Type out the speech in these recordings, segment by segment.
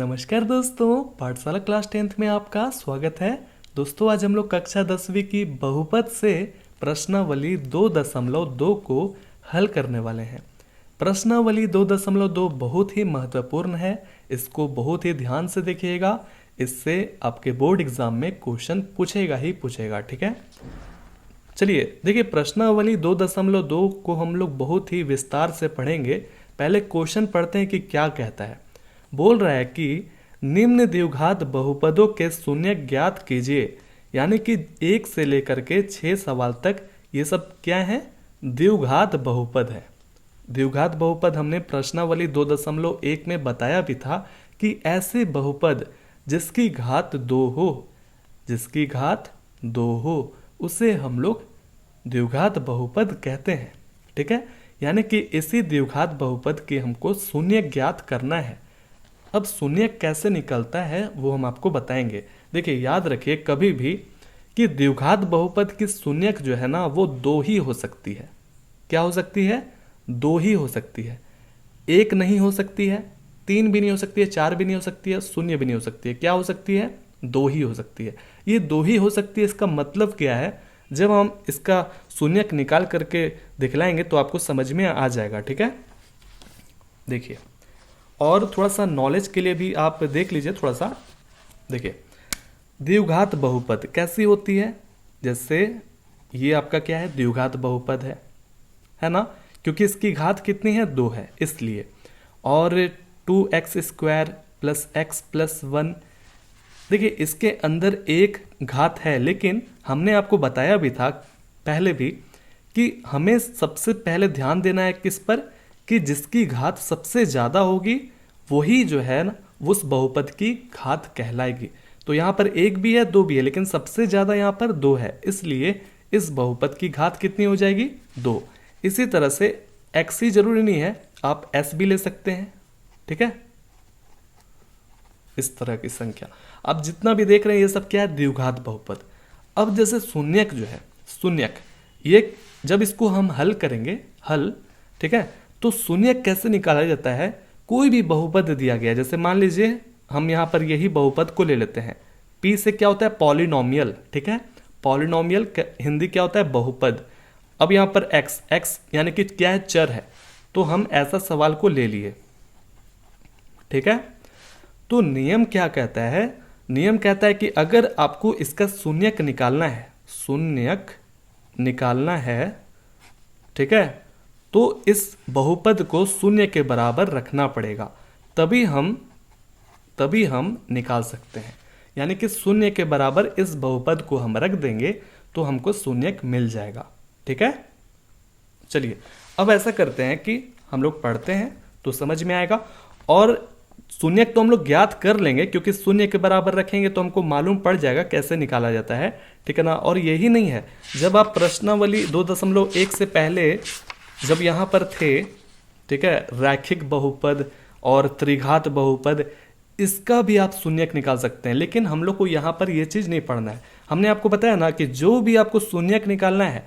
नमस्कार दोस्तों, पाठशाला क्लास 10th में आपका स्वागत है। दोस्तों, आज हम लोग कक्षा 10वीं की बहुपद से प्रश्नावली 2.2 को हल करने वाले हैं। प्रश्नावली 2.2 बहुत ही महत्वपूर्ण है, इसको बहुत ही ध्यान से देखिएगा। इससे आपके बोर्ड एग्जाम में क्वेश्चन पूछेगा ही पूछेगा, ठीक है। चलिए देखिए, प्रश्नावली 2.2 को हम लोग बहुत ही विस्तार से पढ़ेंगे। पहले क्वेश्चन पढ़ते हैं कि क्या कहता है। बोल रहा है कि निम्न द्विघात बहुपदों के शून्य ज्ञात कीजिए। यानी कि 1 से लेकर के 6 सवाल तक ये सब क्या है, द्विघात बहुपद है। द्विघात बहुपद हमने प्रश्नावली 2.1 में बताया भी था कि ऐसे बहुपद जिसकी घात 2 हो, जिसकी घात 2 हो उसे हम लोग द्विघात बहुपद कहते हैं, ठीक है। यानी कि इसी द्विघात बहुपद के हमको शून्य ज्ञात करना है। अब शून्य कैसे निकलता है वो हम आपको बताएंगे। देखिए, याद रखिए कभी भी कि द्विघात बहुपद की शून्यक जो है ना वो 2 ही हो सकती है। क्या हो सकती है? 2 ही हो सकती है। 1 नहीं हो सकती है, 3 भी नहीं हो सकती है, 4 भी नहीं हो सकती है, 0 भी नहीं हो सकती है। क्या हो सकती है? 2 ही हो सकती है। ये 2 ही हो सकती है। इसका मतलब क्या है? जब हम इसका शून्यक निकाल करके दिखलाएंगे तो आपको समझ में आ जाएगा, ठीक है। देखिए, और थोड़ा सा नॉलेज के लिए भी आप देख लीजिए थोड़ा सा। देखिए, द्विघात बहुपद कैसी होती है? जैसे ये आपका क्या है, द्विघात बहुपद है ना, क्योंकि इसकी घात कितनी है? 2 है इसलिए। और 2x² प्लस x प्लस 1, देखिए इसके अंदर एक घात है, लेकिन हमने आपको बताया भी था पहले भी कि हमें सबसे पहले ध्यान देना है किस पर, कि जिसकी घात सबसे ज़्यादा होगी वही जो है ना उस बहुपद की घात कहलाएगी। तो यहाँ पर 1 भी है, 2 भी है, लेकिन सबसे ज़्यादा यहाँ पर 2 है, इसलिए इस बहुपद की घात कितनी हो जाएगी? 2। इसी तरह से x ही जरूरी नहीं है, आप s भी ले सकते हैं, ठीक है। इस तरह की संख्या आप जितना भी देख रहे हैं ये सब क्या है? द्विघात बहुपद। अब जैसे शून्यक जो है, शून्यक ये जब इसको हम हल करेंगे, हल, ठीक है, तो शून्यक कैसे निकाला जाता है? कोई भी बहुपद दिया गया, जैसे मान लीजिए हम यहाँ पर यही बहुपद को ले लेते हैं। p से क्या होता है? पॉलिनोमियल, ठीक है। पॉलिनोमियल हिंदी क्या होता है? बहुपद। अब यहाँ पर x यानी कि क्या है? चर है। तो हम ऐसा सवाल को ले लिए, ठीक है। तो नियम क्या कहता है? नियम कहता है कि अगर आपको इसका शून्यक निकालना है, शून्यक निकालना है, ठीक है, तो इस बहुपद को शून्य के बराबर रखना पड़ेगा, तभी हम निकाल सकते हैं। यानी कि शून्य के बराबर इस बहुपद को हम रख देंगे तो हमको शून्यक मिल जाएगा, ठीक है। चलिए अब ऐसा करते हैं कि हम लोग पढ़ते हैं तो समझ में आएगा। और शून्यक तो हम लोग ज्ञात कर लेंगे, क्योंकि शून्य के बराबर रखेंगे तो हमको मालूम पड़ जाएगा कैसे निकाला जाता है, ठीक है ना। और यही नहीं है, जब आप प्रश्नावली 2.1 से पहले जब यहाँ पर थे, ठीक है, रैखिक बहुपद और त्रिघात बहुपद, इसका भी आप शून्यक निकाल सकते हैं। लेकिन हम लोग को यहाँ पर ये चीज़ नहीं पढ़ना है। हमने आपको बताया ना कि जो भी आपको शून्यक निकालना है,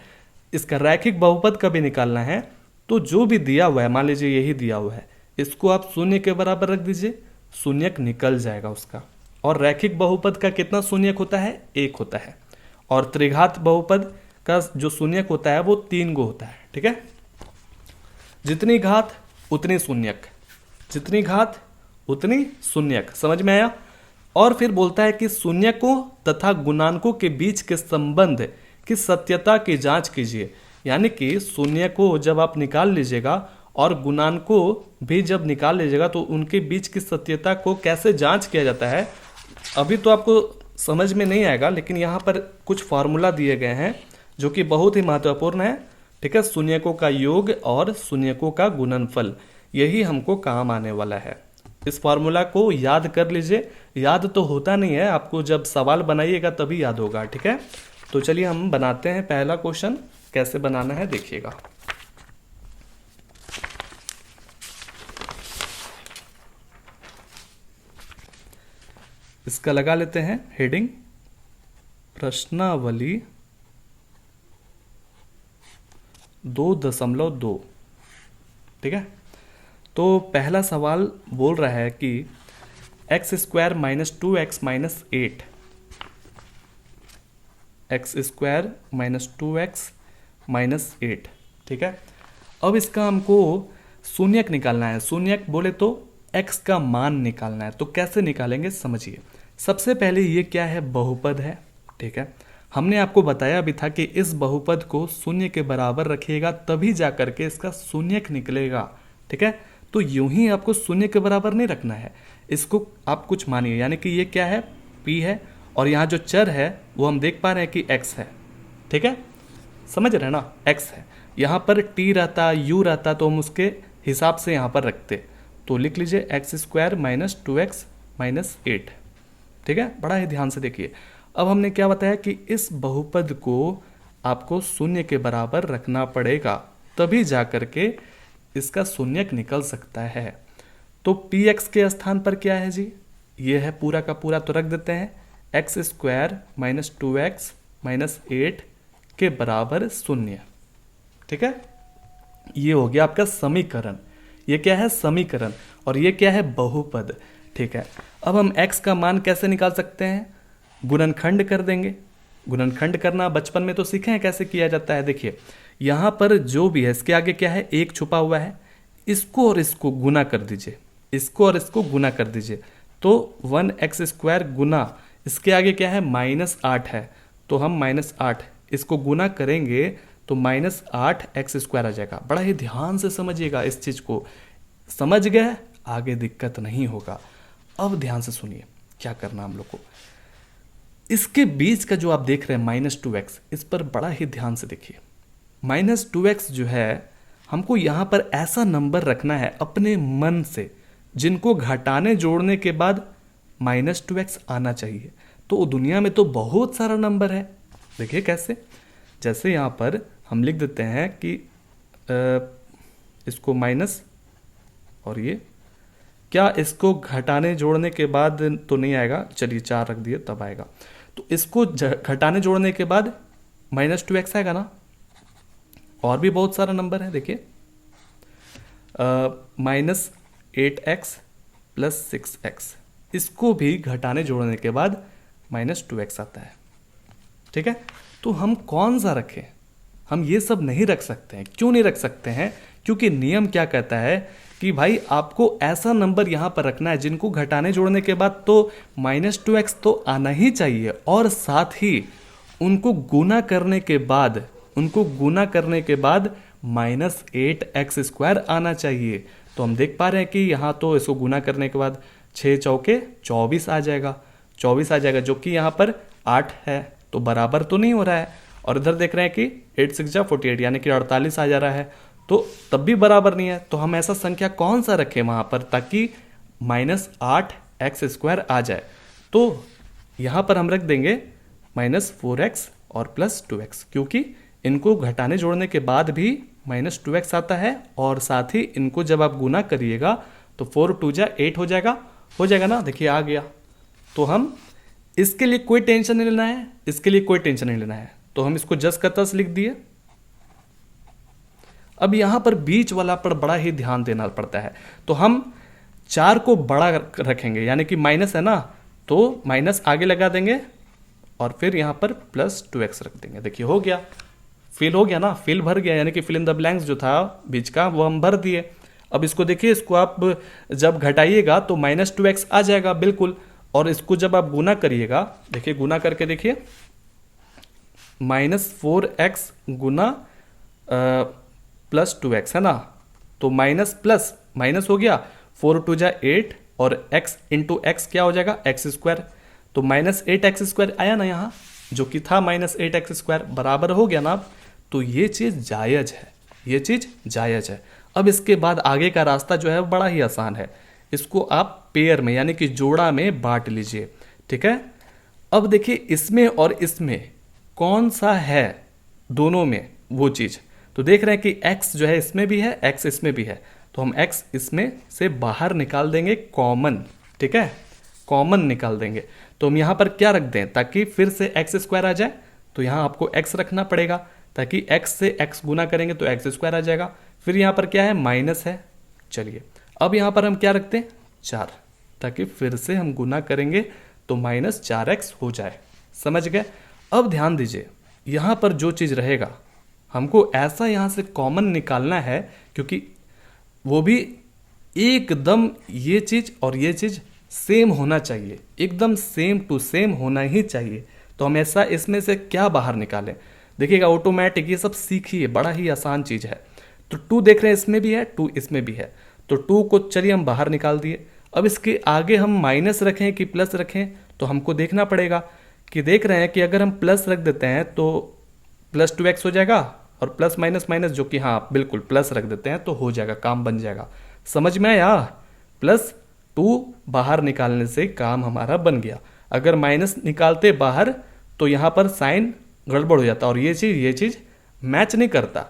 इसका रैखिक बहुपद का भी निकालना है, तो जो भी दिया हुआ है, मान लीजिए यही दिया हुआ है, इसको आप शून्य के बराबर रख दीजिए, शून्यक निकल जाएगा उसका। और रैखिक बहुपद का कितना शून्यक होता है? 1 होता है। और त्रिघात बहुपद का जो शून्यक होता है वो 3 गो होता है, ठीक है। जितनी घात उतनी शून्यक, जितनी घात उतनी शून्यक, समझ में आया। और फिर बोलता है कि शून्यकों तथा गुणांकों के बीच के संबंध की सत्यता की जांच कीजिए। यानी कि शून्य को जब आप निकाल लीजिएगा और गुणांकों भी जब निकाल लीजिएगा तो उनके बीच की सत्यता को कैसे जांच किया जाता है, अभी तो आपको समझ में नहीं आएगा, लेकिन यहाँ पर कुछ फार्मूला दिए गए हैं जो कि बहुत ही महत्वपूर्ण है, ठीक है। शून्यकों का योग और शून्यकों का गुणनफल, यही हमको काम आने वाला है। इस फार्मूला को याद कर लीजिए। याद तो होता नहीं है, आपको जब सवाल बनाइएगा तभी याद होगा, ठीक है। तो चलिए हम बनाते हैं पहला क्वेश्चन। कैसे बनाना है देखिएगा। इसका लगा लेते हैं हेडिंग, प्रश्नावली 2.2, ठीक है। तो पहला सवाल बोल रहा है कि x square minus 2x minus 8, x square minus 2x minus 8, ठीक है। अब इसका हमको शून्यक निकालना है। शून्यक बोले तो x का मान निकालना है। तो कैसे निकालेंगे समझिए। सबसे पहले ये क्या है, बहुपद है, ठीक है। हमने आपको बताया भी था कि इस बहुपद को शून्य के बराबर रखिएगा तभी जा करके इसका शून्यक निकलेगा, ठीक है। तो यूं ही आपको शून्य के बराबर नहीं रखना है, इसको आप कुछ मानिए, यानी कि ये क्या है, p है, और यहाँ जो चर है वो हम देख पा रहे हैं कि x है, ठीक है, समझ रहे हैं ना, x है। यहाँ पर t रहता, u रहता तो हम उसके हिसाब से यहाँ पर रखते। तो लिख लीजिए x square minus 2x minus 8, ठीक है। बड़ा ही ध्यान से देखिए। अब हमने क्या बताया कि इस बहुपद को आपको शून्य के बराबर रखना पड़ेगा तभी जा करके इसका शून्यक निकल सकता है। तो px के स्थान पर क्या है जी, ये है पूरा का पूरा, तो रख देते हैं x square minus 2x minus 8 के बराबर शून्य, ठीक है। ये हो गया आपका समीकरण। ये क्या है, समीकरण, और ये क्या है, बहुपद, ठीक है। अब हम x का मान कैसे निकाल सकते हैं, गुणनखंड कर देंगे। गुणनखंड करना बचपन में तो सीखे हैं कैसे किया जाता है। देखिए यहाँ पर जो भी है इसके आगे क्या है, एक छुपा हुआ है, इसको और इसको गुना कर दीजिए, इसको और इसको गुना कर दीजिए। तो 1x स्क्वायर गुना इसके आगे क्या है, -8 है, तो हम -8 इसको गुना करेंगे तो -8x स्क्वायर आ जाएगा। बड़ा ही ध्यान से समझिएगा इस चीज को, समझ गए, आगे दिक्कत नहीं होगा। अब ध्यान से सुनिए क्या करना हम लोग को। इसके बीच का जो आप देख रहे हैं -2x, इस पर बड़ा ही ध्यान से देखिए। -2x जो है हमको यहाँ पर ऐसा नंबर रखना है अपने मन से जिनको घटाने जोड़ने के बाद -2x आना चाहिए। तो दुनिया में तो बहुत सारा नंबर है, देखिए कैसे। जैसे यहाँ पर हम लिख देते हैं कि इसको माइनस, और ये क्या, इसको घटाने जोड़ने के बाद तो नहीं आएगा, चलिए 4 रख दिए तब आएगा। तो इसको घटाने जोड़ने के बाद -2x आएगा ना। और भी बहुत सारा नंबर है, देखिए -8x प्लस 6x, इसको भी घटाने जोड़ने के बाद -2x आता है, ठीक है। तो हम कौन सा रखें, हम ये सब नहीं रख सकते हैं। क्यों नहीं रख सकते हैं, क्योंकि नियम क्या कहता है कि भाई आपको ऐसा नंबर यहाँ पर रखना है जिनको घटाने जोड़ने के बाद तो -2x तो आना ही चाहिए, और साथ ही उनको गुना करने के बाद -8x स्क्वायर आना चाहिए। तो हम देख पा रहे हैं कि यहाँ तो इसको गुना करने के बाद 6 चौके 24 आ जाएगा, 24 आ जाएगा, जो कि यहाँ पर 8 है, तो बराबर तो नहीं हो रहा है। और इधर देख रहे हैं कि 8 6 जा 48, यानी कि 48 आ जा रहा है, तो तब भी बराबर नहीं है। तो हम ऐसा संख्या कौन सा रखें वहां पर ताकि -8x स्क्वायर आ जाए। तो यहाँ पर हम रख देंगे -4x और +2x, क्योंकि इनको घटाने जोड़ने के बाद भी -2x आता है, और साथ ही इनको जब आप गुना करिएगा तो 4 2 जा 8 हो जाएगा ना, देखिए आ गया। तो हम इसके लिए कोई टेंशन नहीं लेना है, इसके लिए कोई टेंशन नहीं लेना है, तो हम इसको जस का तस लिख दिए। अब यहां पर बीच वाला पर बड़ा ही ध्यान देना पड़ता है। तो हम 4 को बड़ा रखेंगे, यानी कि माइनस है ना, तो माइनस आगे लगा देंगे और फिर यहां पर +2x रख देंगे। देखिए हो गया, फिल हो गया ना, फिल भर गया, यानी कि फिल इन द ब्लैंक्स जो था बीच का वो हम भर दिए। अब इसको देखिए, इसको आप जब घटाइएगा तो -2x आ जाएगा बिल्कुल, और इसको जब आप गुना करिएगा, देखिए गुना करके देखिए, -4x गुना +2x है ना, तो माइनस प्लस माइनस हो गया, 4 2 जा 8 और x इंटू एक्स क्या हो जाएगा, एक्स स्क्वायर। तो -8x स्क्वायर आया ना यहाँ, जो कि था -8x स्क्वायर, बराबर हो गया ना। अब तो ये चीज़ जायज है, ये चीज़ जायज है। अब इसके बाद आगे का रास्ता जो है वो बड़ा ही आसान है। इसको आप पेयर में यानी कि जोड़ा में बांट लीजिए, ठीक है। अब देखिए इसमें और इसमें कौन सा है दोनों में वो चीज़, तो देख रहे हैं कि x जो है इसमें भी है, x इसमें भी है, तो हम x इसमें से बाहर निकाल देंगे कॉमन, ठीक है, कॉमन निकाल देंगे। तो हम यहाँ पर क्या रख दें ताकि फिर से x स्क्वायर आ जाए, तो यहाँ आपको x रखना पड़ेगा ताकि x से x गुना करेंगे तो x स्क्वायर आ जाएगा। फिर यहाँ पर क्या है, माइनस है। चलिए अब यहाँ पर हम क्या रखते हैं, 4, ताकि फिर से हम गुना करेंगे तो -4x हो जाए। समझ गए? अब ध्यान दीजिए, यहाँ पर जो चीज़ रहेगा हमको ऐसा यहाँ से कॉमन निकालना है, क्योंकि वो भी एकदम ये चीज़ और ये चीज़ सेम होना चाहिए, एकदम सेम टू सेम होना ही चाहिए। तो हम ऐसा इसमें से क्या बाहर निकालें? देखिएगा ऑटोमेटिक ये सब सीखिए, बड़ा ही आसान चीज़ है। तो 2 देख रहे हैं इसमें भी है, 2 इसमें भी है, तो 2 को चलिए हम बाहर निकाल दिए। अब इसके आगे हम माइनस रखें कि प्लस रखें, तो हमको देखना पड़ेगा कि देख रहे हैं कि अगर हम प्लस रख देते हैं तो +2x हो जाएगा, और प्लस माइनस माइनस जो कि हाँ बिल्कुल प्लस रख देते हैं तो हो जाएगा, काम बन जाएगा। समझ में आया? +2 बाहर निकालने से काम हमारा बन गया। अगर माइनस निकालते बाहर तो यहाँ पर साइन गड़बड़ हो जाता और ये चीज़ मैच नहीं करता।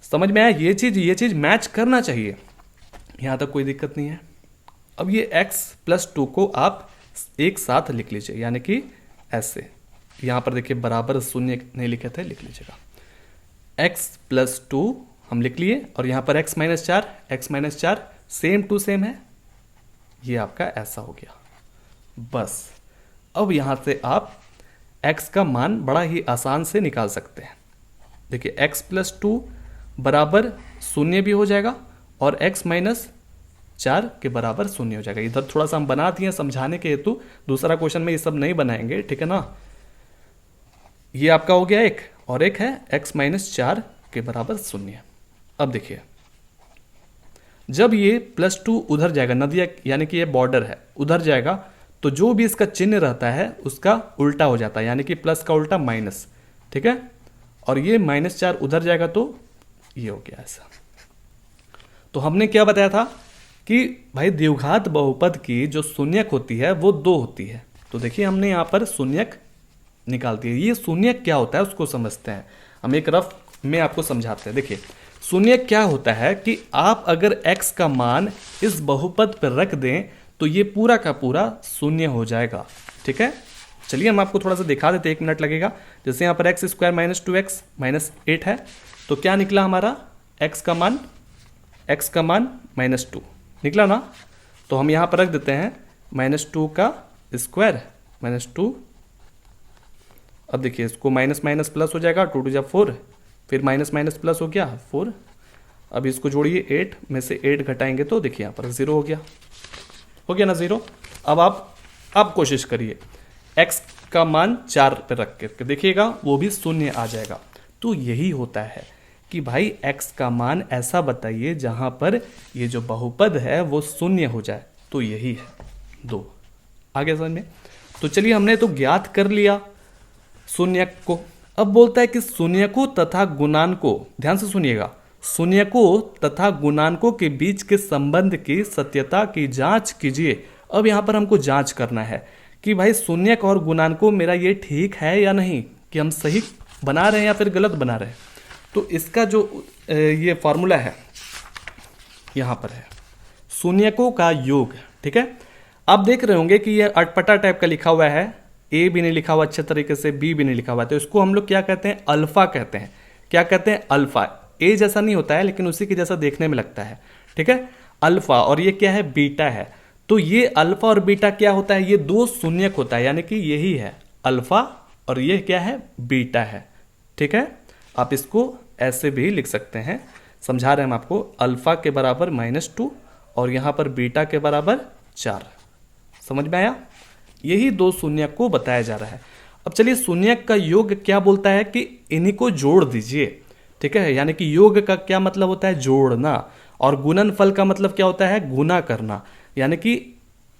समझ में आया? ये चीज़ मैच करना चाहिए। यहाँ तक कोई दिक्कत नहीं है। अब ये x + 2 को आप एक साथ लिख लीजिए, यानी कि ऐसे। यहाँ पर देखिए बराबर शून्य नहीं लिखे थे, लिख लीजिएगा। x + 2 हम लिख लिए, और यहाँ पर x - 4 सेम टू सेम है, ये आपका ऐसा हो गया। बस अब यहाँ से आप x का मान बड़ा ही आसान से निकाल सकते हैं। देखिए x + 2 बराबर शून्य भी हो जाएगा और x - 4 के बराबर शून्य हो जाएगा। इधर थोड़ा सा हम बना दिए समझाने के हेतु, दूसरा क्वेश्चन में ये सब नहीं बनाएंगे, ठीक है ना। ये आपका हो गया एक, और एक है x - 4 के बराबर शून्य। अब देखिए जब ये +2 उधर जाएगा, नदिया यानी कि ये बॉर्डर है, उधर जाएगा तो जो भी इसका चिन्ह रहता है उसका उल्टा हो जाता है, यानी कि प्लस का उल्टा माइनस, ठीक है। और ये -4 उधर जाएगा तो ये हो गया ऐसा। तो हमने क्या बताया था कि भाई द्विघात बहुपद की जो शून्यक होती है वो 2 होती है। तो देखिए हमने यहाँ पर शून्यक निकाल दिया। ये शून्यक क्या होता है उसको समझते हैं, हम एक रफ में आपको समझाते हैं। देखिए शून्यक क्या होता है कि आप अगर x का मान इस बहुपद पर रख दें तो ये पूरा का पूरा शून्य हो जाएगा, ठीक है। चलिए हम आपको थोड़ा सा दिखा देते हैं, 1 मिनट लगेगा। जैसे यहाँ पर x² - 2x - 8 है, तो क्या निकला हमारा x का मान -2 निकला ना। तो हम यहाँ पर रख देते हैं -2 का स्क्वायर -2। अब देखिए इसको माइनस माइनस प्लस हो जाएगा, 2 × 4, फिर माइनस माइनस प्लस हो गया 4। अब इसको जोड़िए, 8 में से 8 घटाएंगे तो देखिए यहाँ पर 0 हो गया ना 0। अब आप कोशिश करिए x का मान 4 पे रख के देखिएगा, वो भी शून्य आ जाएगा। तो यही होता है कि भाई x का मान ऐसा बताइए जहां पर ये जो बहुपद है वो शून्य हो जाए, तो यही है 2। आगे समझ में? तो चलिए हमने तो ज्ञात कर लिया शून्यक को। अब बोलता है कि शून्यकों तथा गुणांकों, ध्यान से सुनिएगा, शून्यकों तथा गुणांकों के बीच के संबंध की सत्यता की जांच कीजिए। अब यहाँ पर हमको जांच करना है कि भाई शून्यक और गुणांकों मेरा ये ठीक है या नहीं, कि हम सही बना रहे हैं या फिर गलत बना रहे हैं। तो इसका जो ये फॉर्मूला है यहाँ पर है, शून्यकों का योग, ठीक है। आप देख रहे होंगे कि ये अटपटा टाइप का लिखा हुआ है, ए भी नहीं लिखा हुआ अच्छे तरीके से, बी भी नहीं लिखा हुआ, तो इसको हम लोग क्या कहते हैं, अल्फा कहते हैं। क्या कहते हैं? अल्फा। ए जैसा नहीं होता है लेकिन उसी के जैसा देखने में लगता है, ठीक है, अल्फा। और ये क्या है? बीटा है। तो ये अल्फा और बीटा क्या होता है? ये 2 शून्यक होता है, यानी कि यही है अल्फा और ये क्या है? बीटा है, ठीक है। आप इसको ऐसे भी लिख सकते हैं, समझा रहे हैं हम आपको, अल्फा के बराबर -2 और यहाँ पर बीटा के बराबर 4। समझ में आया? यही 2 शून्यक को बताया जा रहा है। अब चलिए शून्यक का योग क्या बोलता है कि इन्हीं को जोड़ दीजिए, ठीक है। यानी कि योग का क्या मतलब होता है? जोड़ना। और गुणनफल का मतलब क्या होता है? गुना करना। यानी कि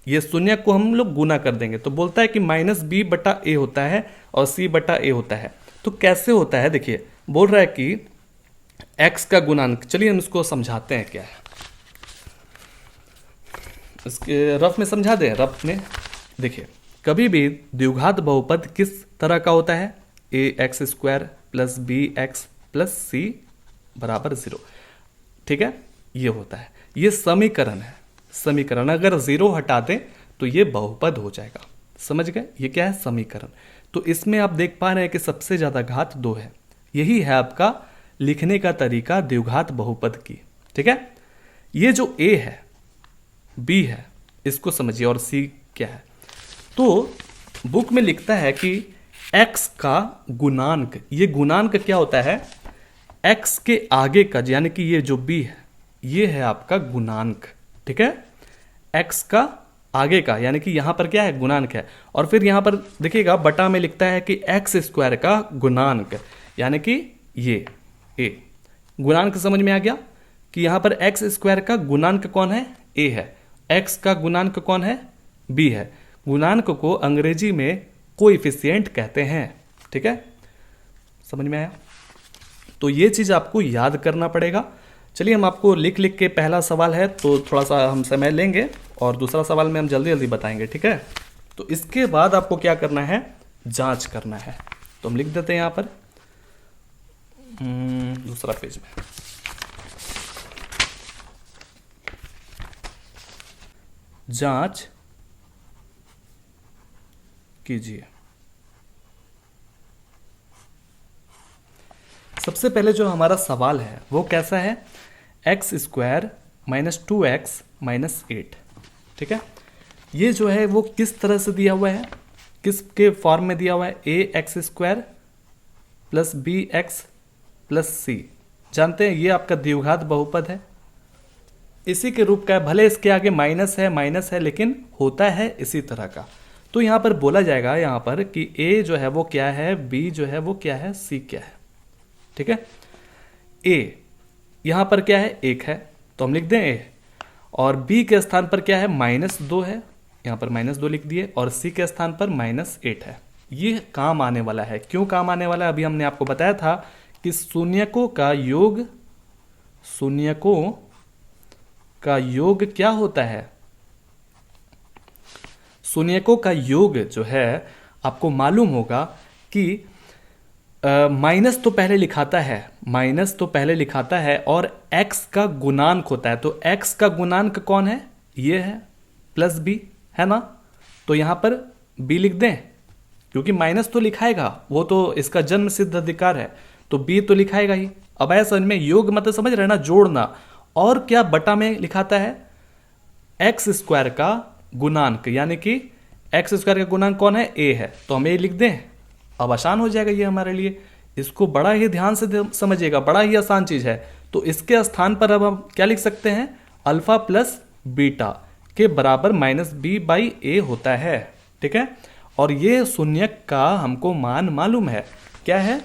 ये शून्यक को हम लोग गुना कर देंगे। तो बोलता है कि -b/a होता है और c/a होता है। तो कैसे होता है? देखिए बोल रहा है कि x का गुणांक, चलिए हम इसको समझाते हैं क्या है, इसके रफ में समझा दें। रफ में देखिए, कभी भी द्विघात बहुपद किस तरह का होता है? ax² + bx + c = 0, ठीक है, ये होता है। ये समीकरण है, समीकरण। अगर 0 हटा दें तो ये बहुपद हो जाएगा। समझ गए? ये क्या है? समीकरण। तो इसमें आप देख पा रहे हैं कि सबसे ज्यादा घात 2 है। यही है आपका लिखने का तरीका द्विघात बहुपद की, ठीक है। ये जो a है, b है इसको समझिए, और सी क्या है। तो बुक में लिखता है कि x का गुणांक, ये गुणांक क्या होता है, x के आगे का, यानी कि ये जो b है ये है आपका गुणांक, ठीक है। x का आगे का यानी कि यहां पर क्या है, गुणांक है। और फिर यहां पर देखिएगा बटा में लिखता है कि एक्स स्क्वायर का गुणांक, यानी कि ये a। गुणांक समझ में आ गया कि यहां पर एक्स स्क्वायर का गुणांक कौन है, a है। x का गुणांक कौन है, b है। गुणांक को अंग्रेजी में कोएफिशिएंट कहते हैं, ठीक है। समझ में आया। तो ये चीज आपको याद करना पड़ेगा। चलिए हम आपको लिख लिख के, पहला सवाल है तो थोड़ा सा हम समय लेंगे और दूसरा सवाल में हम जल्दी जल्दी बताएंगे, ठीक है। तो इसके बाद आपको क्या करना है, जांच करना है। तो हम लिख देते हैं यहां पर दूसरा पेज में, जांच कीजिए। सबसे पहले जो हमारा सवाल है वो कैसा है, x square minus 2x minus 8, ठीक है। ये जो है वो किस तरह से दिया हुआ है, किसके फॉर्म में दिया हुआ है, a x square plus b x plus c. जानते हैं ये आपका द्विघात बहुपद है, इसी के रूप का है। भले इसके आगे माइनस है लेकिन होता है इसी तरह का। तो यहां पर बोला जाएगा यहां पर कि ए जो है वो क्या है, बी जो है वो क्या है, सी क्या है, ठीक है। ए यहां पर क्या है, 1 है तो हम लिख दें ए, और बी के स्थान पर क्या है, -2 है, यहां पर -2 लिख दिए, और सी के स्थान पर -8 है। ये काम आने वाला है। क्यों काम आने वाला है, अभी हमने आपको बताया था कि शून्यकों का योग क्या होता है, शून्यकों का योग जो है आपको मालूम होगा कि माइनस तो पहले लिखाता है, और x का गुणांक होता है। तो x का गुणांक कौन है, ये है, प्लस b है ना। तो यहां पर b लिख दें, क्योंकि माइनस तो लिखाएगा, वो तो इसका जन्म सिद्ध अधिकार है, तो b तो लिखाएगा ही। अब आया समझ में, योग मतलब समझ रहे ना, जोड़ना। और क्या बटा में लिखाता है, एक्स स्क्वायर का गुणांक, यानी कि एक्स स्क्वायर का गुणांक कौन है, a है, तो हम a लिख दें। अब आसान हो जाएगा ये हमारे लिए। इसको बड़ा ही ध्यान से समझिएगा, बड़ा ही आसान चीज है। तो इसके स्थान पर अब हम क्या लिख सकते हैं, अल्फा प्लस बीटा के बराबर -b/a होता है, ठीक है। और ये शून्यक का हमको मान मालूम है, क्या है,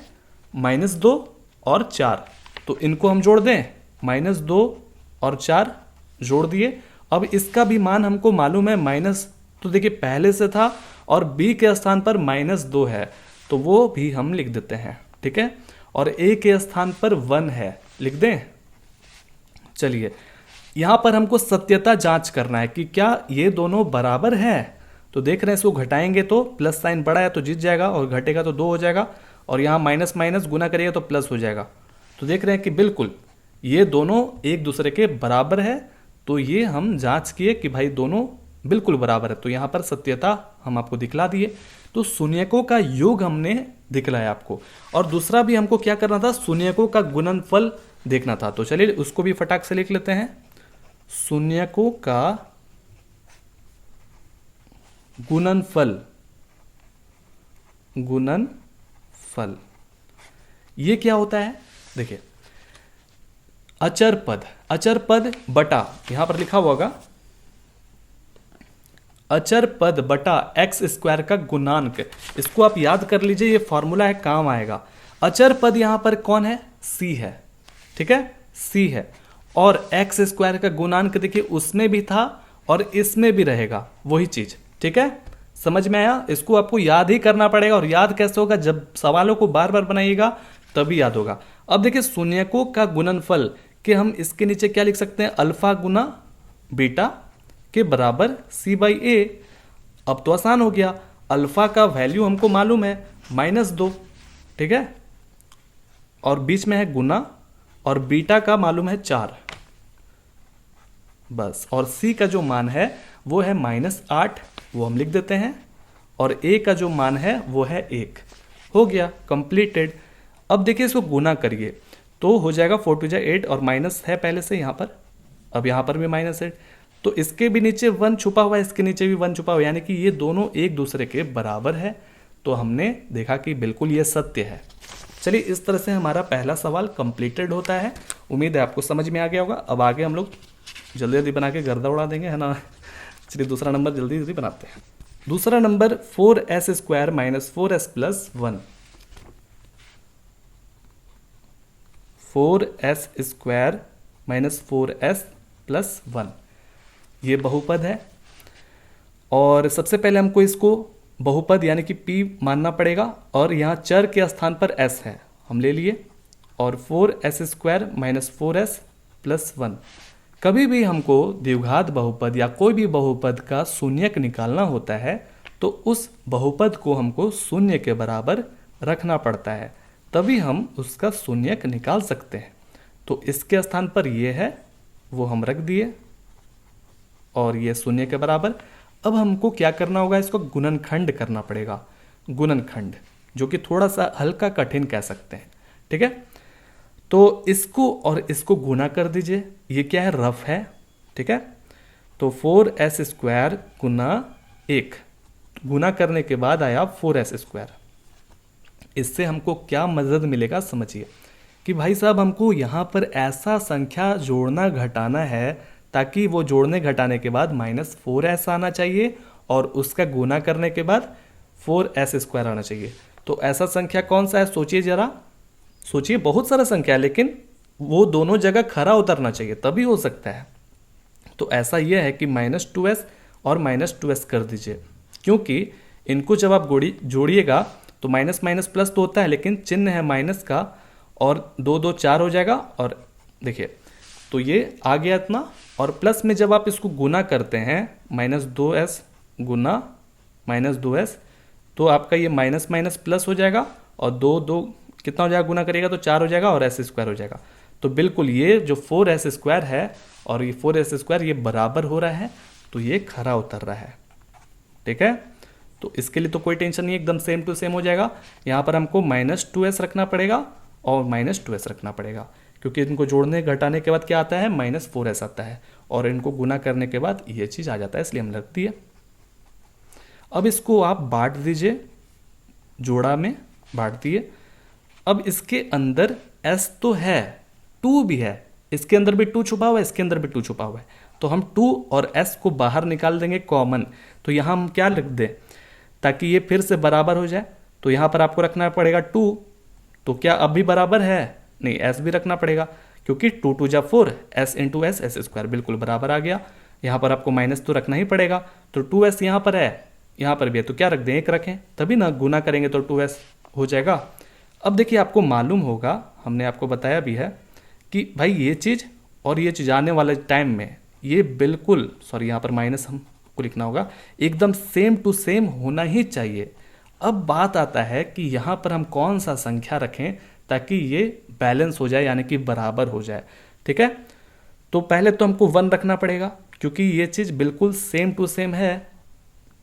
-2 और 4। तो इनको हम जोड़ दें, -2 और 4 जोड़ दिए। अब इसका भी मान हमको मालूम है, माइनस तो देखिए पहले से था, और b के स्थान पर -2 है तो वो भी हम लिख देते हैं, ठीक है। और a के स्थान पर 1 है, लिख दें। चलिए यहां पर हमको सत्यता जांच करना है कि क्या ये दोनों बराबर है। तो देख रहे हैं, इसको घटाएंगे तो प्लस साइन बड़ा है तो जीत जाएगा, और घटेगा तो 2 हो जाएगा, और यहां माइनस माइनस गुना करिएगा तो प्लस हो जाएगा। तो देख रहे हैं कि बिल्कुल ये दोनों एक दूसरे के बराबर है। तो ये हम जांच किए कि भाई दोनों बिल्कुल बराबर है, तो यहां पर सत्यता हम आपको दिखला दिए। तो शून्यकों का योग हमने दिखलाया आपको। और दूसरा भी हमको क्या करना था, शून्यकों का गुणनफल देखना था। तो चलिए उसको भी फटाक से लिख लेते हैं, शून्यकों का गुणनफल। ये क्या होता है, देखिए, अचर पद बटा, यहां पर लिखा हुआ होगा अचर पद बटा एक्स स्क्वायर का गुणांक। इसको आप याद कर लीजिए, ये फॉर्मूला है, काम आएगा। अचर पद यहां पर कौन है, सी है, ठीक है, सी है। और एक्स स्क्वायर का गुणांक देखिए उसमें भी था और इसमें भी रहेगा, वही चीज, ठीक है। समझ में आया। इसको आपको याद ही करना पड़ेगा, और याद कैसे होगा, जब सवालों को बार बार बनाइएगा तभी याद होगा। अब देखिए शून्यकों का गुणनफल कि हम इसके नीचे क्या लिख सकते हैं, अल्फा गुना बीटा के बराबर c/a। अब तो आसान हो गया, अल्फा का वैल्यू हमको मालूम है -2, ठीक है, और बीच में है गुना, और बीटा का मालूम है 4 बस। और c का जो मान है वो है -8, वो हम लिख देते हैं, और a का जो मान है वो है 1। हो गया, कंप्लीटेड। अब देखिए इसको गुना करिए तो हो जाएगा 4 × 2 = 8, और माइनस है पहले से यहाँ पर, अब यहाँ पर भी -8। तो इसके भी नीचे 1 छुपा हुआ है, इसके नीचे भी 1 छुपा हुआ है, यानी कि ये दोनों एक दूसरे के बराबर है। तो हमने देखा कि बिल्कुल ये सत्य है। चलिए, इस तरह से हमारा पहला सवाल कंप्लीटेड होता है। उम्मीद है आपको समझ में आ गया होगा। अब आगे हम लोग जल्दी जल्दी बना के गर्दा उड़ा देंगे, है ना। चलिए दूसरा नंबर जल्दी जल्दी बनाते हैं। दूसरा number 4s² - 4s + 1। 4s² - 4s + 1 ये बहुपद है। और सबसे पहले हमको इसको बहुपद यानी कि p मानना पड़ेगा, और यहाँ चर के स्थान पर s है, हम ले लिए। और 4s² - 4s + 1। कभी भी हमको द्विघात बहुपद या कोई भी बहुपद का शून्यक निकालना होता है तो उस बहुपद को हमको शून्य के बराबर रखना पड़ता है, तभी हम उसका शून्यक निकाल सकते हैं। तो इसके स्थान पर ये है, वो हम रख दिए, और ये शून्य के बराबर। अब हमको क्या करना होगा, इसको गुणनखंड करना पड़ेगा। गुणनखंड, जो कि थोड़ा सा हल्का कठिन कह सकते हैं, ठीक है। तो इसको और इसको गुना कर दीजिए, ये क्या है, रफ है, ठीक है। तो 4s² × 1 गुना करने के बाद आया 4s²। इससे हमको क्या मदद मिलेगा समझिए, कि भाई साहब हमको यहाँ पर ऐसा संख्या जोड़ना घटाना है ताकि वो जोड़ने घटाने के बाद -4s आना चाहिए, और उसका गुना करने के बाद 4s² आना चाहिए। तो ऐसा संख्या कौन सा है, सोचिए जरा, सोचिए। बहुत सारा संख्या है, लेकिन वो दोनों जगह खरा उतरना चाहिए, तभी हो सकता है। तो ऐसा यह है कि -2s और -2s कर दीजिए, क्योंकि इनको जब आप जोड़िएगा तो माइनस माइनस प्लस तो होता है, लेकिन चिन्ह है माइनस का, और 2 2 4 हो जाएगा। और देखिए, तो ये आ गया इतना, और प्लस में जब आप इसको गुना करते हैं -2s गुना -2s, तो आपका ये माइनस माइनस प्लस हो जाएगा, और 2 2 कितना हो जाएगा, गुना करिएगा तो 4 हो जाएगा, और s² हो जाएगा। तो बिल्कुल ये जो 4s² है और ये 4s² ये बराबर हो रहा है, तो ये खरा उतर रहा है, ठीक है। तो इसके लिए तो कोई टेंशन नहीं, एकदम सेम टू सेम हो जाएगा। यहाँ पर हमको -2s रखना पड़ेगा और -2s रखना पड़ेगा, क्योंकि इनको जोड़ने घटाने के बाद क्या आता है, -4s आता है, और इनको गुना करने के बाद ये चीज़ आ जाता है, इसलिए हम रख दिए। अब इसको आप बांट दीजिए, जोड़ा में बांट दिए। अब इसके अंदर s तो है, 2 भी है, इसके अंदर भी 2 छुपा हुआ है, इसके अंदर भी 2 छुपा हुआ है, तो हम 2 और s को बाहर निकाल देंगे कॉमन। तो यहाँ हम क्या लिख दें, ताकि ये फिर से बराबर हो जाए। तो यहाँ पर आपको रखना पड़ेगा 2, तो क्या अब भी बराबर है, नहीं, s भी रखना पड़ेगा, क्योंकि 2 2 जा 4, s × s s² बिल्कुल बराबर आ गया। यहाँ पर आपको माइनस तो रखना ही पड़ेगा, तो 2s यहाँ पर है, यहाँ पर भी है, तो क्या रख दें, 1 रखें, तभी ना गुना करेंगे तो 2s हो जाएगा। अब देखिए, आपको मालूम होगा, हमने आपको बताया भी है कि भाई ये चीज़ और ये चीज़ आने वाले टाइम में ये बिल्कुल, सॉरी यहाँ पर माइनस हमको लिखना होगा, एकदम सेम टू सेम होना ही चाहिए। अब बात आता है कि यहाँ पर हम कौन सा संख्या रखें ताकि ये बैलेंस हो जाए, यानी कि बराबर हो जाए, ठीक है। तो पहले तो हमको 1 रखना पड़ेगा, क्योंकि ये चीज़ बिल्कुल सेम टू सेम है।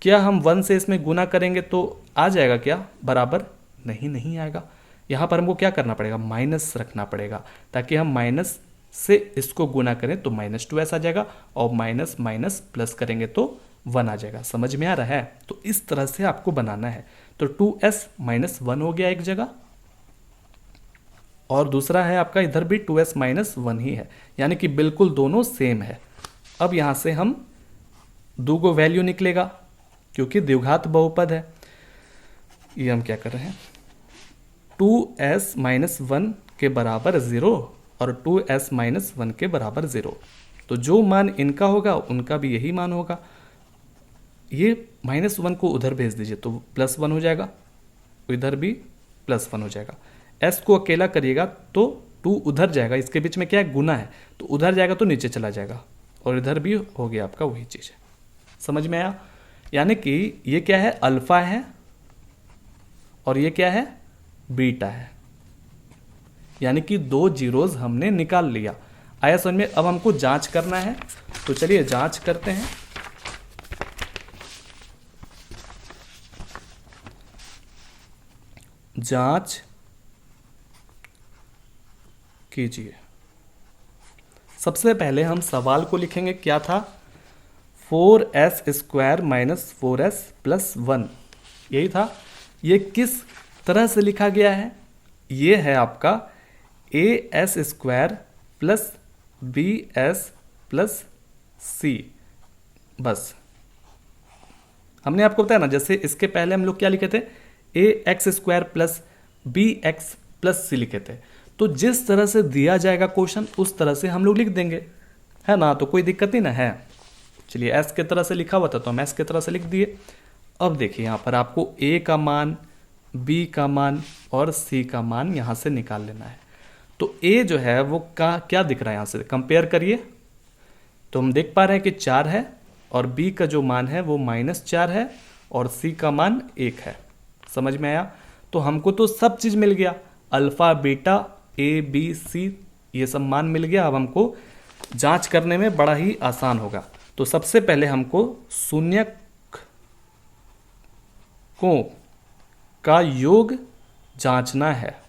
क्या हम 1 से इसमें गुना करेंगे तो आ जाएगा क्या बराबर, नहीं, नहीं आएगा। यहाँ पर हमको क्या करना पड़ेगा, माइनस रखना पड़ेगा, ताकि हम माइनस से इसको गुना करें तो -2s आ जाएगा, और माइनस माइनस प्लस करेंगे तो 1 आ जाएगा। समझ में आ रहा है, तो इस तरह से आपको बनाना है। तो 2s - 1 हो गया एक जगह, और दूसरा है आपका इधर भी 2s - 1 ही है, यानी कि बिल्कुल दोनों सेम है। अब यहाँ से हम 2 को वैल्यू निकलेगा, क्योंकि द्विघात बहुपद है। ये हम क्या कर रहे हैं, 2s - 1 के बराबर 0 और 2s - 1 के बराबर 0, तो जो मान इनका होगा उनका भी यही मान होगा। ये -1 को उधर भेज दीजिए तो +1 हो जाएगा, इधर भी +1 हो जाएगा। s को अकेला करिएगा तो 2 उधर जाएगा, इसके बीच में क्या है, गुना है, तो उधर जाएगा तो नीचे चला जाएगा, और इधर भी हो गया आपका वही चीज़ है। समझ में आया, यानी कि ये क्या है, अल्फा है, और ये क्या है, बीटा है, यानी कि 2 जीरोज हमने निकाल लिया। आया समझ में। अब हमको जांच करना है, तो चलिए जांच करते हैं। जांच कीजिए। सबसे पहले हम सवाल को लिखेंगे, क्या था, 4s² माइनस 4s+1, यही था। ये किस तरह से लिखा गया है? ये है आपका as² plus bs plus c। बस हमने आपको बताया ना, जैसे इसके पहले हम लोग क्या लिखे थे, ax² plus bx plus c लिखे थे। तो जिस तरह से दिया जाएगा क्वेश्चन उस तरह से हम लोग लिख देंगे, है ना, तो कोई दिक्कत नहीं ना है। चलिए s की तरह से लिखा हुआ था तो हम s की तरह से लिख दिए। अब देखिए यहाँ पर आपको a का मान, b का मान और c का मान यहाँ से निकाल लेना है। तो a जो है वो क्या दिख रहा है, यहाँ से कंपेयर करिए तो हम देख पा रहे हैं कि 4 है और b का जो मान है वो -4 है और c का मान 1 है। समझ में आया? तो हमको तो सब चीज़ मिल गया, alpha beta a b c ये सब मान मिल गया। अब हमको जांच करने में बड़ा ही आसान होगा। तो सबसे पहले हमको शून्यक का योग जांचना है।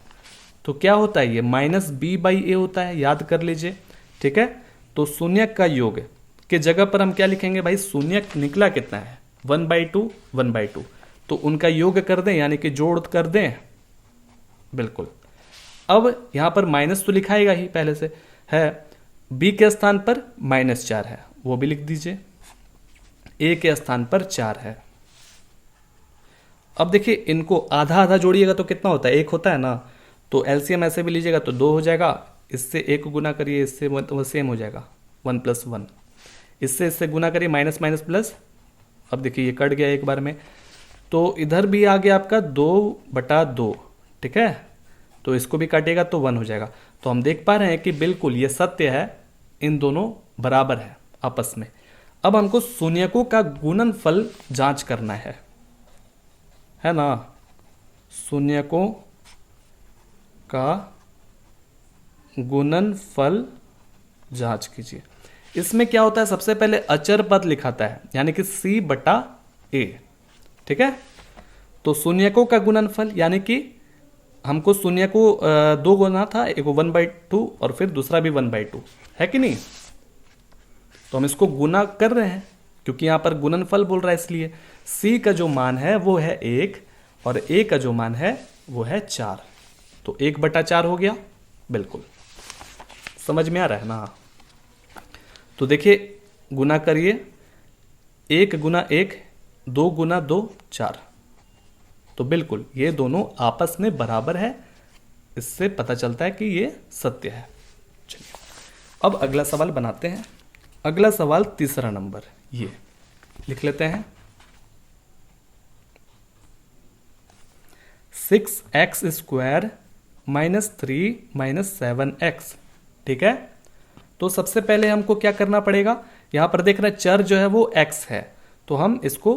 तो क्या होता है, ये -b/a होता है, याद कर लीजिए, ठीक है। तो शून्यक का योग के जगह पर हम क्या लिखेंगे भाई, शून्यक निकला कितना है, 1/2 1/2, तो उनका योग कर दें, यानी कि जोड़ कर दें, बिल्कुल। अब यहाँ पर माइनस तो लिखाएगा ही पहले से है, b के स्थान पर -4 है, वो भी लिख दीजिए, a के स्थान पर 4 है। अब देखिए इनको आधा आधा जोड़िएगा तो कितना होता है, 1 होता है ना, तो एलसीएम ऐसे भी लीजिएगा तो 2 हो जाएगा, इससे 1 गुना करिए, इससे वो सेम हो जाएगा 1+1, इससे गुना करिए, माइनस माइनस प्लस। अब देखिए ये कट गया एक बार में, तो इधर भी आ गया आपका 2/2, ठीक है, तो इसको भी काटिएगा तो 1 हो जाएगा। तो हम देख पा रहे हैं कि बिल्कुल ये सत्य है, इन दोनों बराबर है आपस में। अब हमको शून्यकों का गुणनफल जांच करना है ना, शून्यकों का गुणनफल जांच कीजिए। इसमें क्या होता है, सबसे पहले अचर पद लिखाता है, यानी कि c/a, ठीक है। तो शून्यकों का गुणनफल यानी कि हमको शून्य को 2 गुना था, एक 1/2 और फिर दूसरा भी 1/2 है कि नहीं, तो हम इसको गुना कर रहे हैं क्योंकि यहाँ पर गुणनफल बोल रहा है, इसलिए c का जो मान है वो है 1 और a का जो मान है वो है 4, तो 1/4 हो गया। बिल्कुल समझ में आ रहा है ना। तो देखिए गुना करिए, 1 गुना 1 2 गुना 2 4, तो बिल्कुल ये दोनों आपस में बराबर है, इससे पता चलता है कि ये सत्य है। चलिए अब अगला सवाल बनाते हैं। अगला सवाल तीसरा नंबर, ये लिख लेते हैं, 6x² -3 -7x, ठीक है। तो सबसे पहले हमको क्या करना पड़ेगा, यहां पर देख रहे हैं चर जो है वो x है, तो हम इसको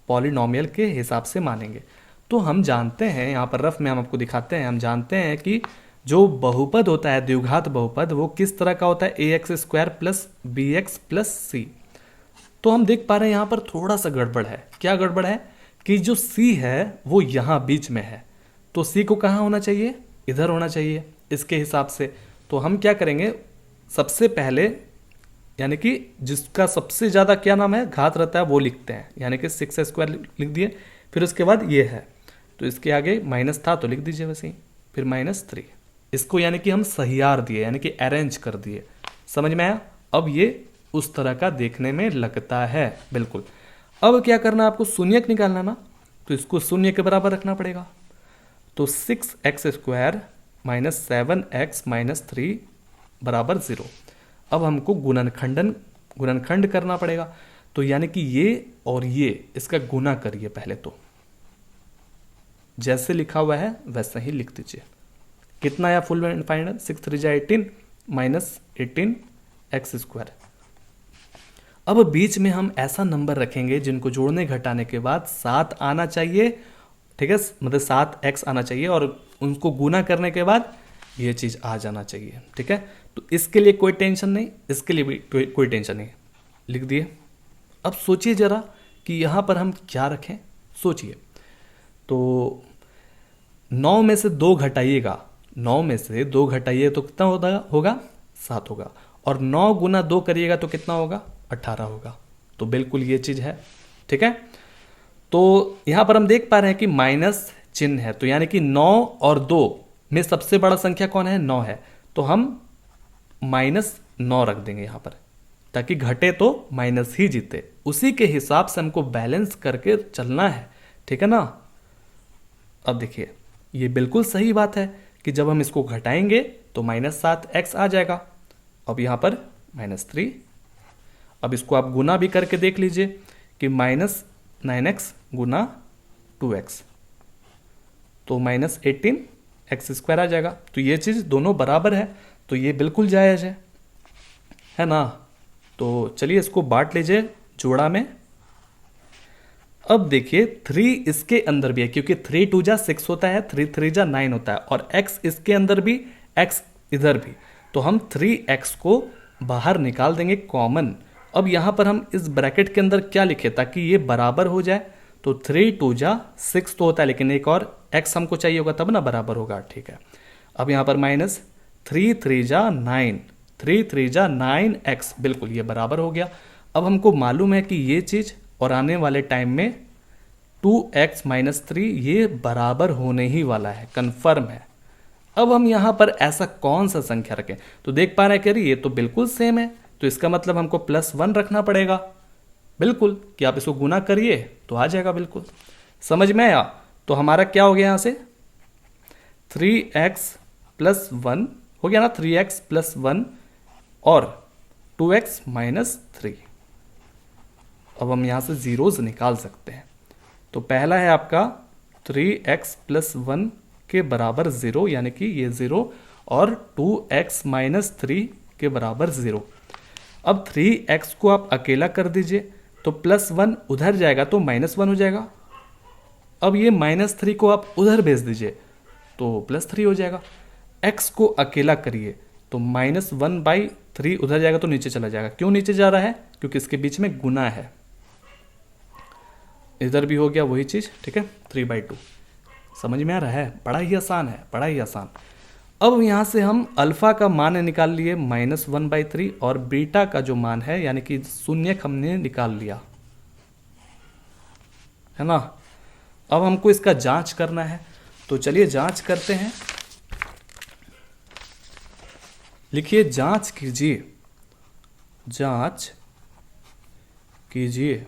पॉलिनोमियल के हिसाब से मानेंगे। तो हम जानते हैं, यहाँ पर रफ में हम आपको दिखाते हैं, हम जानते हैं कि जो बहुपद होता है, द्विघात बहुपद, वो किस तरह का होता है, ax² plus bx plus c। तो हम देख पा रहे हैं यहाँ पर थोड़ा सा गड़बड़ है। क्या गड़बड़ है कि जो c है वो यहाँ बीच में है, तो c को कहाँ होना चाहिए, इधर होना चाहिए इसके हिसाब से। तो हम क्या करेंगे, सबसे पहले यानी कि जिसका सबसे ज़्यादा क्या नाम है, घात रहता है, वो लिखते हैं, यानी कि 6² लिख दिए, फिर उसके बाद ये है, तो इसके आगे माइनस था तो लिख दीजिए वैसे ही, फिर -3, इसको यानी कि हम सहियार दिए, यानी कि अरेंज कर दिए। समझ में आया? अब ये उस तरह का देखने में लगता है, बिल्कुल। अब क्या करना, आपको शून्यक निकालना ना, तो इसको शून्य के बराबर रखना पड़ेगा। तो 6x² -7x -3 बराबर 0। अब हमको गुणनखंड करना पड़ेगा, तो यानी कि ये और ये इसका गुना करिए पहले, तो जैसे लिखा हुआ है वैसा ही लिख दीजिए। कितना आया फुल एंड फाइनल, 6 3 18 -18x²। अब बीच में हम ऐसा नंबर रखेंगे जिनको जोड़ने घटाने के बाद 7 आना चाहिए, ठीक है, मतलब 7x आना चाहिए, और उनको गुना करने के बाद ये चीज़ आ जाना चाहिए, ठीक है। तो इसके लिए कोई टेंशन नहीं, इसके लिए भी कोई टेंशन नहीं, लिख दिए। अब सोचिए जरा कि यहाँ पर हम क्या रखें, सोचिए। तो 9 में से 2 घटाइएगा, 9 में से 2 घटाइए तो कितना होगा 7 होगा, और 9 गुना 2 करिएगा तो कितना होगा 18 होगा, तो बिल्कुल ये चीज़ है। ठीक है, तो यहाँ पर हम देख पा रहे हैं कि माइनस चिन्ह है, तो यानी कि 9 और 2 में सबसे बड़ा संख्या कौन है, 9 है, तो हम -9 रख देंगे यहाँ पर, ताकि घटे तो माइनस ही जीते। उसी के हिसाब से हमको बैलेंस करके चलना है। ठीक है ना। अब देखिए ये बिल्कुल सही बात है कि जब हम इसको घटाएंगे तो -7x आ जाएगा। अब यहाँ पर -3। अब इसको आप गुना भी करके देख लीजिए कि -9x गुना 2x, तो -18x² आ जाएगा। तो ये चीज़ दोनों बराबर है, तो ये बिल्कुल जायज़ है ना। तो चलिए इसको बांट लीजिए जोड़ा में। अब देखिए 3 इसके अंदर भी है, क्योंकि 3 2 जा 6 होता है, 3 3 जा 9 होता है, और x इसके अंदर भी, x इधर भी, तो हम 3x को बाहर निकाल देंगे कॉमन। अब यहाँ पर हम इस ब्रैकेट के अंदर क्या लिखे ताकि ये बराबर हो जाए, तो 3 2 जा 6 तो होता है, लेकिन एक और x हमको चाहिए होगा तब ना बराबर होगा। ठीक है, अब यहाँ पर -3 3 जा 9, 3 3 जा 9x, बिल्कुल ये बराबर हो गया। अब हमको मालूम है कि ये चीज़ और आने वाले टाइम में 2x - 3 ये बराबर होने ही वाला है, कंफर्म है। अब हम यहाँ पर ऐसा कौन सा संख्या रखें, तो देख पा रहे हैं कि अरे ये तो बिल्कुल सेम है, तो इसका मतलब हमको +1 रखना पड़ेगा। बिल्कुल कि आप इसको गुना करिए तो आ जाएगा, बिल्कुल समझ में आया। तो हमारा क्या हो गया यहाँ से 3x + 1 हो गया ना, 3x + 1 और 2x - 3। अब हम यहाँ से जीरोज निकाल सकते हैं। तो पहला है आपका 3x + 1 के बराबर 0, यानी कि ये 0, और 2x - 3 के बराबर 0। अब 3x को आप अकेला कर दीजिए तो +1 उधर जाएगा तो -1 हो जाएगा। अब ये -3 को आप उधर भेज दीजिए तो +3 हो जाएगा। x को अकेला करिए तो -1/3 उधर जाएगा तो नीचे चला जाएगा। क्यों नीचे जा रहा है, क्योंकि इसके बीच में गुना है। इधर भी हो गया वही चीज़। ठीक है, 3/2 समझ में आ रहा है। बड़ा ही आसान है, बड़ा ही आसान। अब यहाँ से हम अल्फा का मान निकाल लिए -1/3, और बीटा का जो मान है यानी कि शून्यक हमने निकाल लिया, है ना। अब हमको इसका जांच करना है, तो चलिए जांच करते हैं। लिखिए जांच कीजिए, जांच कीजिए।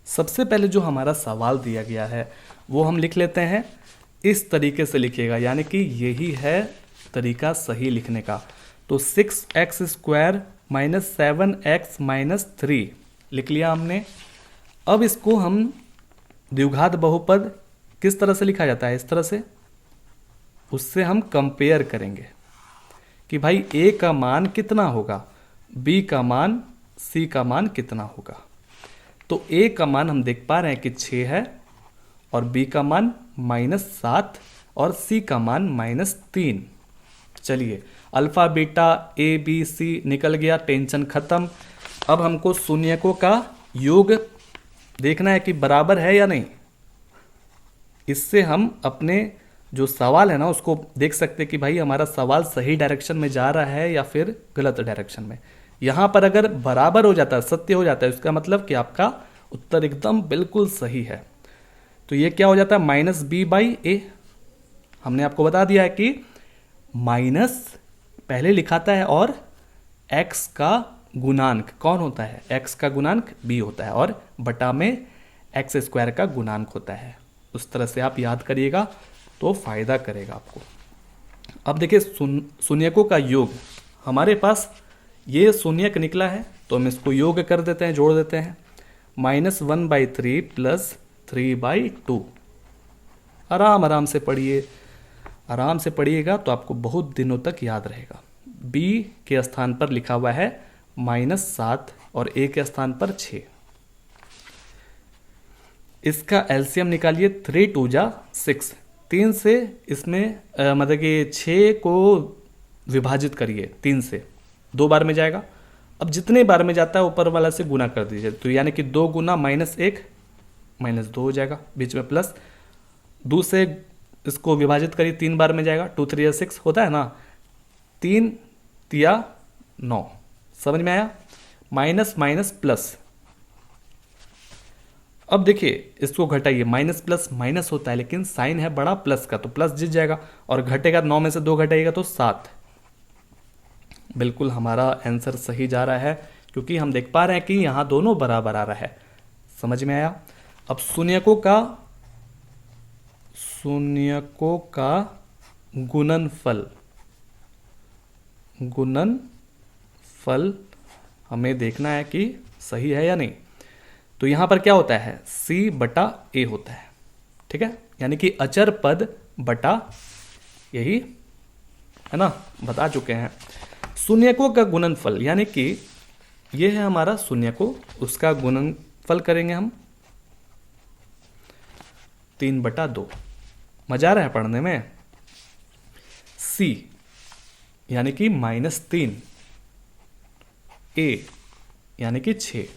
सबसे पहले जो हमारा सवाल दिया गया है वो हम लिख लेते हैं, इस तरीके से लिखिएगा, यानी कि यही है तरीका सही लिखने का। तो 6x² - 7x - 3 लिख लिया हमने। अब इसको हम द्विघात बहुपद किस तरह से लिखा जाता है, इस तरह से, उससे हम कंपेयर करेंगे कि भाई a का मान कितना होगा, b का मान, c का मान कितना होगा। तो a का मान हम देख पा रहे हैं कि 6 है, और b का मान -7, और c का मान -3। चलिए alpha beta a b c निकल गया, टेंशन खत्म। अब हमको शून्यकों का योग देखना है कि बराबर है या नहीं। इससे हम अपने जो सवाल है ना उसको देख सकते हैं कि भाई हमारा सवाल सही डायरेक्शन में जा रहा है या फिर गलत डायरेक्शन में। यहाँ पर अगर बराबर हो जाता है, सत्य हो जाता है, उसका मतलब कि आपका उत्तर एकदम बिल्कुल सही है। तो ये क्या हो जाता है, -b/a। हमने आपको बता दिया है कि माइनस पहले लिखाता है और x का गुणांक कौन होता है, x का गुणांक b होता है, और बटा में x² का गुणांक होता है। उस तरह से आप याद करिएगा तो फायदा करेगा आपको। अब देखिए शून्यकों का योग, हमारे पास ये शून्यक निकला है तो हम इसको योग कर देते हैं, जोड़ देते हैं। -1/3 + 3/2। आराम आराम से पढ़िए, आराम से पढ़िएगा तो आपको बहुत दिनों तक याद रहेगा। b के स्थान पर लिखा हुआ है -7 और a के स्थान पर 6। इसका एलसीएम निकालिए, 3 2 जा 6, 3 से इसमें मतलब कि 6 को विभाजित करिए 3 से, 2 बार में जाएगा। अब जितने बार में जाता है ऊपर वाला से गुना कर दीजिए, तो यानी कि 2 गुना -1 -2 हो जाएगा, बीच में प्लस 2 से इसको विभाजित करिए, 3 बार में जाएगा, 2 3 6 होता है ना, 3 3 9। समझ में आया। Minus minus plus. अब देखिए इसको घटाइए, माइनस प्लस माइनस होता है लेकिन साइन है बड़ा प्लस का, तो प्लस जीत जाएगा और घटेगा, 9 में से 2 घटाइएगा तो 7। बिल्कुल हमारा आंसर सही जा रहा है क्योंकि हम देख पा रहे हैं कि यहां दोनों बराबर आ रहा है। समझ में आया? अब शून्यकों का गुणनफल हमें देखना है कि सही है या नहीं। तो यहां पर क्या होता है, c बटा a होता है, ठीक है, यानी कि अचर पद बटा, यही है ना, बता चुके हैं। शून्यकों का गुणनफल यानी कि ये है हमारा शून्यकों, उसका गुणनफल करेंगे हम 3/2। मजा आ रहा है पढ़ने में। c यानी कि -3, a यानी कि 6।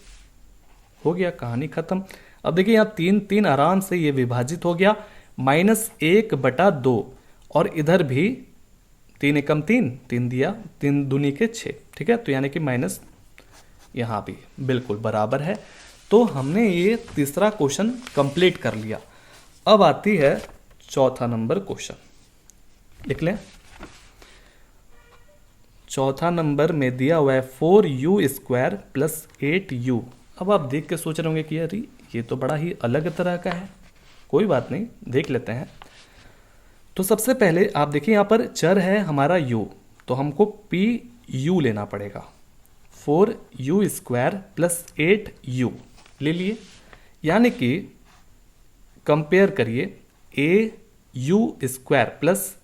हो गया, कहानी खत्म। अब देखिए यहाँ 3 आराम से ये विभाजित हो गया, -1/2 और इधर भी 3 एकम 3, 3 दिया, 3 दूनी के 6, ठीक है, तो यानी कि माइनस यहाँ भी बिल्कुल बराबर है। तो हमने ये तीसरा क्वेश्चन कंप्लीट कर लिया। अब आती है चौथा नंबर क्वेश्चन, लिख लें। चौथा नंबर में दिया हुआ है 4u² + 8u। अब आप देख के सोच रहे होंगे कि यार ये तो बड़ा ही अलग तरह का है। कोई बात नहीं, देख लेते हैं। तो सबसे पहले आप देखिए यहाँ पर चर है हमारा u, तो हमको pu लेना पड़ेगा। 4u² + 8u ले लिए, यानी कि कंपेयर करिए au² +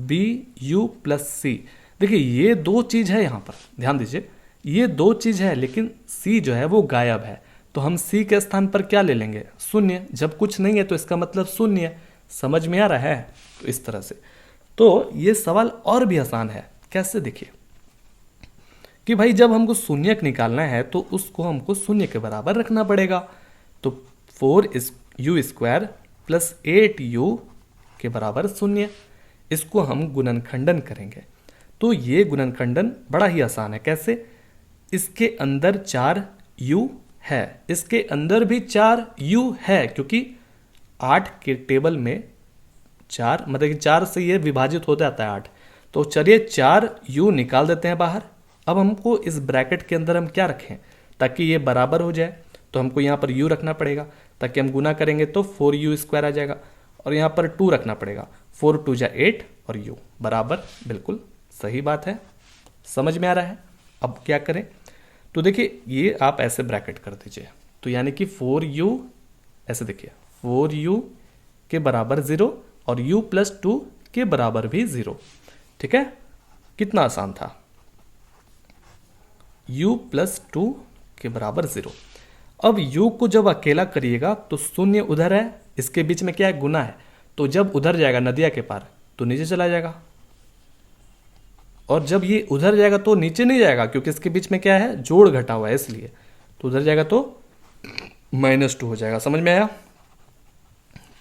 bu + c। देखिए ये दो चीज है, यहाँ पर ध्यान दीजिए, ये दो चीज है लेकिन c जो है वो गायब है, तो हम c के स्थान पर क्या ले लेंगे, शून्य। जब कुछ नहीं है तो इसका मतलब शून्य है। समझ में आ रहा है? तो इस तरह से तो ये सवाल और भी आसान है। कैसे? देखिए कि भाई जब हमको शून्यक निकालना है तो उसको हमको शून्य के बराबर रखना पड़ेगा। तो 4u² + 8u के बराबर शून्य, इसको हम गुणनखंडन करेंगे। तो ये गुणनखंडन बड़ा ही आसान है। कैसे? इसके अंदर 4u है, इसके अंदर भी 4u है, क्योंकि 8 के टेबल में 4 मतलब कि 4 से ये विभाजित हो जाता है 8। तो चलिए 4u निकाल देते हैं बाहर। अब हमको इस ब्रैकेट के अंदर हम क्या रखें ताकि ये बराबर हो जाए, तो हमको यहाँ पर u रखना पड़ेगा, ताकि हम गुना करेंगे तो 4u² आ जाएगा, और यहाँ पर 2 रखना पड़ेगा, 4 2 जा 8 और u बराबर। बिल्कुल सही बात है, समझ में आ रहा है। अब क्या करें, तो देखिए ये आप ऐसे ब्रैकेट कर दीजिए, तो यानी कि 4u, ऐसे देखिए 4u के बराबर 0 और u + 2 के बराबर भी 0। ठीक है, कितना आसान था। u + 2 के बराबर 0। अब u को जब अकेला करिएगा तो शून्य उधर है, इसके बीच में क्या है, गुना है, तो जब उधर जाएगा नदिया के पार तो नीचे चला जाएगा, और जब ये उधर जाएगा तो नीचे नहीं जाएगा, क्योंकि इसके बीच में क्या है, जोड़ घटा हुआ है, इसलिए तो उधर जाएगा तो -2 हो जाएगा। समझ में आया?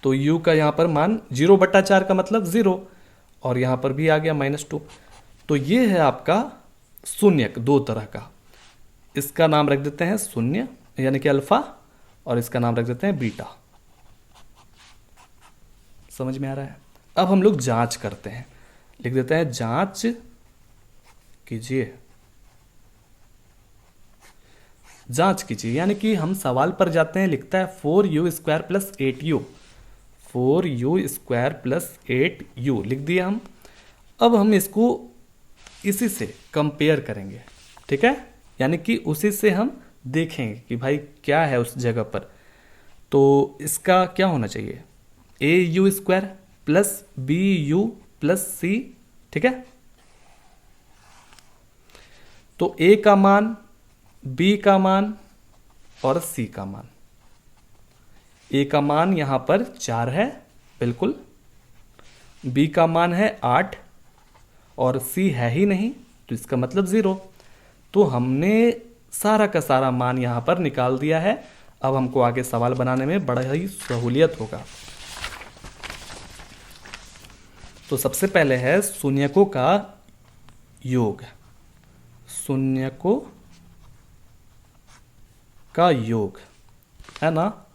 तो u का यहाँ पर मान 0/4 का मतलब 0, और यहाँ पर भी आ गया -2। तो ये है आपका शून्यक, दो तरह का। इसका नाम रख देते हैं शून्य यानी कि अल्फा, और इसका नाम रख देते हैं बीटा। समझ में आ रहा है? अब हम लोग जांच करते हैं, लिख देते हैं जांच कीजिए। जांच कीजिए यानी कि हम सवाल पर जाते हैं, लिखता है 4u² + 8u, 4u² + 8u लिख दिया हम। अब हम इसको इसी से कंपेयर करेंगे, ठीक है, यानी कि उसी से हम देखेंगे कि भाई क्या है उस जगह पर। तो इसका क्या होना चाहिए, au² + bu + c, ठीक है। तो a का मान, b का मान और c का मान। a का मान यहां पर 4 है, बिल्कुल, b का मान है 8 और c है ही नहीं, तो इसका मतलब 0। तो हमने सारा का सारा मान यहां पर निकाल दिया है। अब हमको आगे सवाल बनाने में बड़ा ही सहूलियत होगा। तो सबसे पहले है शून्यकों का योग, शून्यकों का योग, है ना,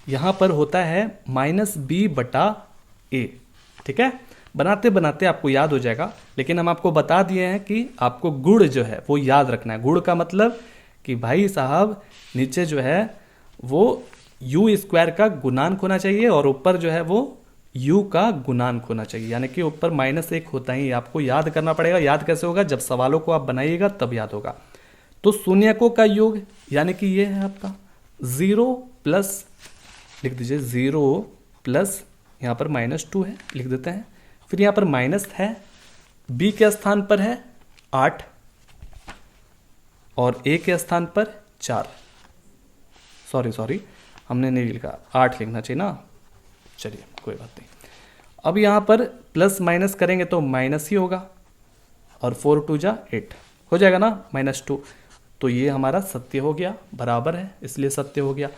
यहां पर होता है -b/a। ठीक है, बनाते बनाते आपको याद हो जाएगा, लेकिन हम आपको बता दिए हैं कि आपको गुण जो है वो याद रखना है। गुण का मतलब कि भाई साहब नीचे जो है वो u² का गुणांक होना चाहिए और ऊपर जो है वो u का गुणांक होना चाहिए, यानी कि ऊपर -1 होता ही आपको याद करना पड़ेगा। याद कैसे होगा, जब सवालों को आप बनाइएगा तब याद होगा। तो शून्यकों का योग यानी कि ये है आपका 0 प्लस, लिख दीजिए 0 प्लस, यहाँ पर -2 है, लिख देते हैं। फिर यहाँ पर माइनस है, b के स्थान पर है 8 और a के स्थान पर 4। सॉरी हमने नहीं लिखा, 8 लिखना चाहिए ना, चलिए कोई बात नहीं। अब यहाँ पर प्लस माइनस करेंगे तो माइनस ही होगा, और 4 2 जा 8 हो जाएगा ना, -2। तो ये हमारा सत्य हो गया, बराबर है इसलिए सत्य हो गया।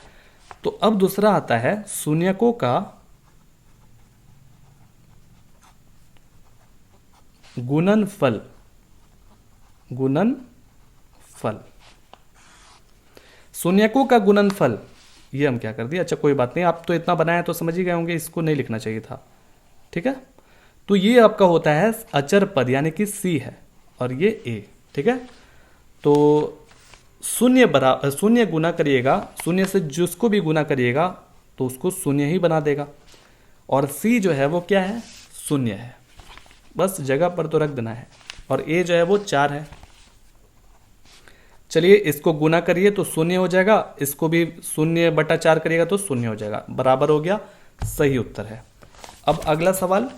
तो अब दूसरा आता है शून्यकों का गुणनफल। गुणनफल, शून्यकों का गुणनफल, ये हम क्या कर दिया, अच्छा कोई बात नहीं, आप तो इतना बनाया तो समझ ही गए होंगे, इसको नहीं लिखना चाहिए था। ठीक है, तो ये आपका होता है अचर पद यानी कि c है, और ये a। ठीक है, तो शून्य गुना करिएगा, शून्य से जिसको भी गुना करिएगा तो उसको शून्य ही बना देगा, और c जो है वो क्या है, शून्य है, बस जगह पर तो रख देना है। और a जो है वो 4 है। चलिए इसको गुना करिए तो शून्य हो जाएगा, इसको भी 0/4 करिएगा तो शून्य हो जाएगा, बराबर हो गया, सही उत्तर है। अब अगला सवाल,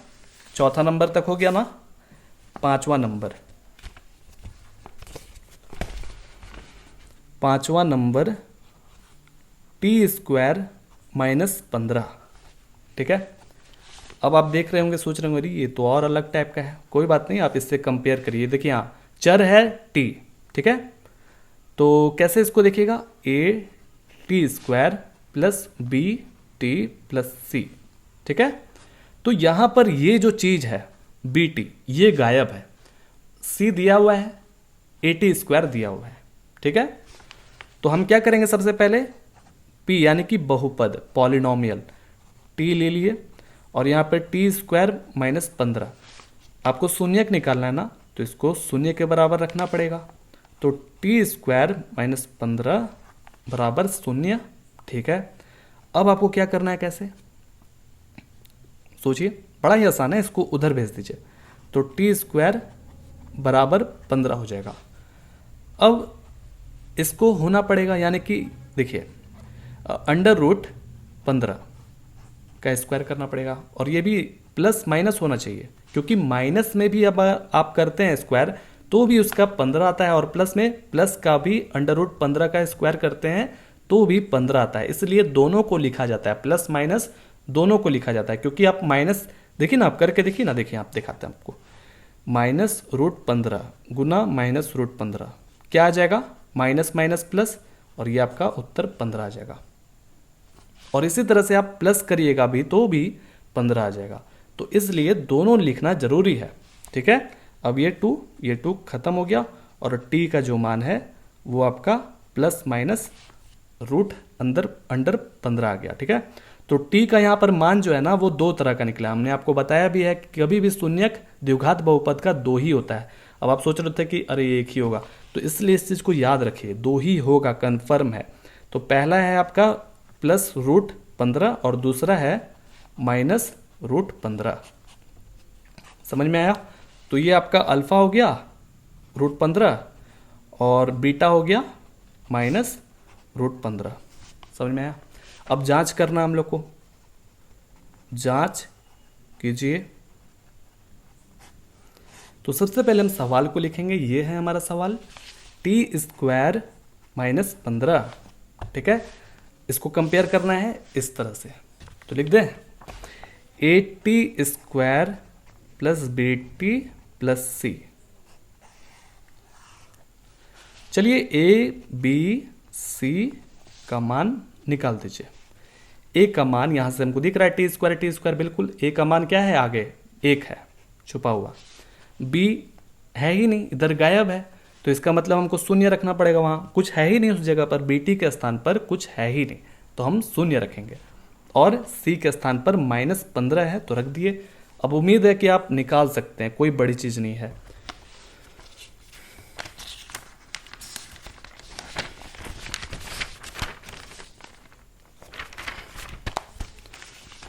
चौथा नंबर तक हो गया ना, पांचवा नंबर t² -15। ठीक है, अब आप देख रहे होंगे, सोच रहे होंगे ये तो और अलग टाइप का है, कोई बात नहीं, आप इससे कंपेयर करिए। देखिए यहाँ चर है t, ठीक है, तो कैसे इसको देखिएगा, at² + bt + c। ठीक है, तो यहां पर ये जो चीज है bt ये गायब है, c दिया हुआ है, at² दिया हुआ है। ठीक है, तो हम क्या करेंगे, सबसे पहले p यानी कि बहुपद पॉलिनोमियल t ले लिए, और यहाँ पे t² -15, आपको शून्यक निकालना है ना, तो इसको शून्य के बराबर रखना पड़ेगा, तो t² -15 बराबर 0। ठीक है, अब आपको क्या करना है, कैसे सोचिए, बड़ा ही आसान है, इसको उधर भेज दीजिए, तो t² बराबर 15 हो जाएगा। अब इसको होना पड़ेगा, यानी कि देखिए √15 का स्क्वायर करना पड़ेगा, और ये भी प्लस माइनस होना चाहिए, क्योंकि माइनस में भी अब आप करते हैं स्क्वायर तो भी उसका 15 आता है, और प्लस में प्लस का भी √15 का स्क्वायर करते हैं तो भी 15 आता है, इसलिए दोनों को लिखा जाता है, प्लस माइनस दोनों को लिखा जाता है। क्योंकि आप माइनस देखिए ना, आप करके देखिए ना, देखिए आप दिखाते हैं आपको, -√15 गुना -√15 क्या आ जाएगा, माइनस माइनस प्लस, और ये आपका उत्तर 15 आ जाएगा। और इसी तरह से आप प्लस करिएगा भी तो भी 15 आ जाएगा, तो इसलिए दोनों लिखना जरूरी है। ठीक है, अब ये 2 खत्म हो गया, और t का जो मान है वो आपका प्लस माइनस रूट अंदर 15 आ गया। ठीक है, तो t का यहाँ पर मान जो है ना वो 2 तरह का निकला, हमने आपको बताया भी है कि कभी भी शून्यक द्विघात बहुपद का 2 ही होता है। अब आप सोच रहे थे कि अरे एक ही होगा, तो इसलिए इस चीज़ को याद रखिए, 2 ही होगा, कन्फर्म है। तो पहला है आपका +√15 और दूसरा है -√15। समझ में आया, तो ये आपका अल्फा हो गया √15 और बीटा हो गया -√15। समझ में आया। अब जांच करना हम लोग को, जांच कीजिए। तो सबसे पहले हम सवाल को लिखेंगे, ये है हमारा सवाल, t² -15। ठीक है, इसको कंपेयर करना है इस तरह से, तो लिख दें at² + bt + c। चलिए a b c का मान निकाल दीजिए। a का मान यहां से हमको दिख रहा है t², बिल्कुल a का मान क्या है, आगे 1 है छुपा हुआ, b है ही नहीं, इधर गायब है, तो इसका मतलब हमको शून्य रखना पड़ेगा, वहाँ कुछ है ही नहीं उस जगह पर, BT के स्थान पर कुछ है ही नहीं, तो हम शून्य रखेंगे। और C के स्थान पर -15 है तो रख दिए। अब उम्मीद है कि आप निकाल सकते हैं, कोई बड़ी चीज़ नहीं है।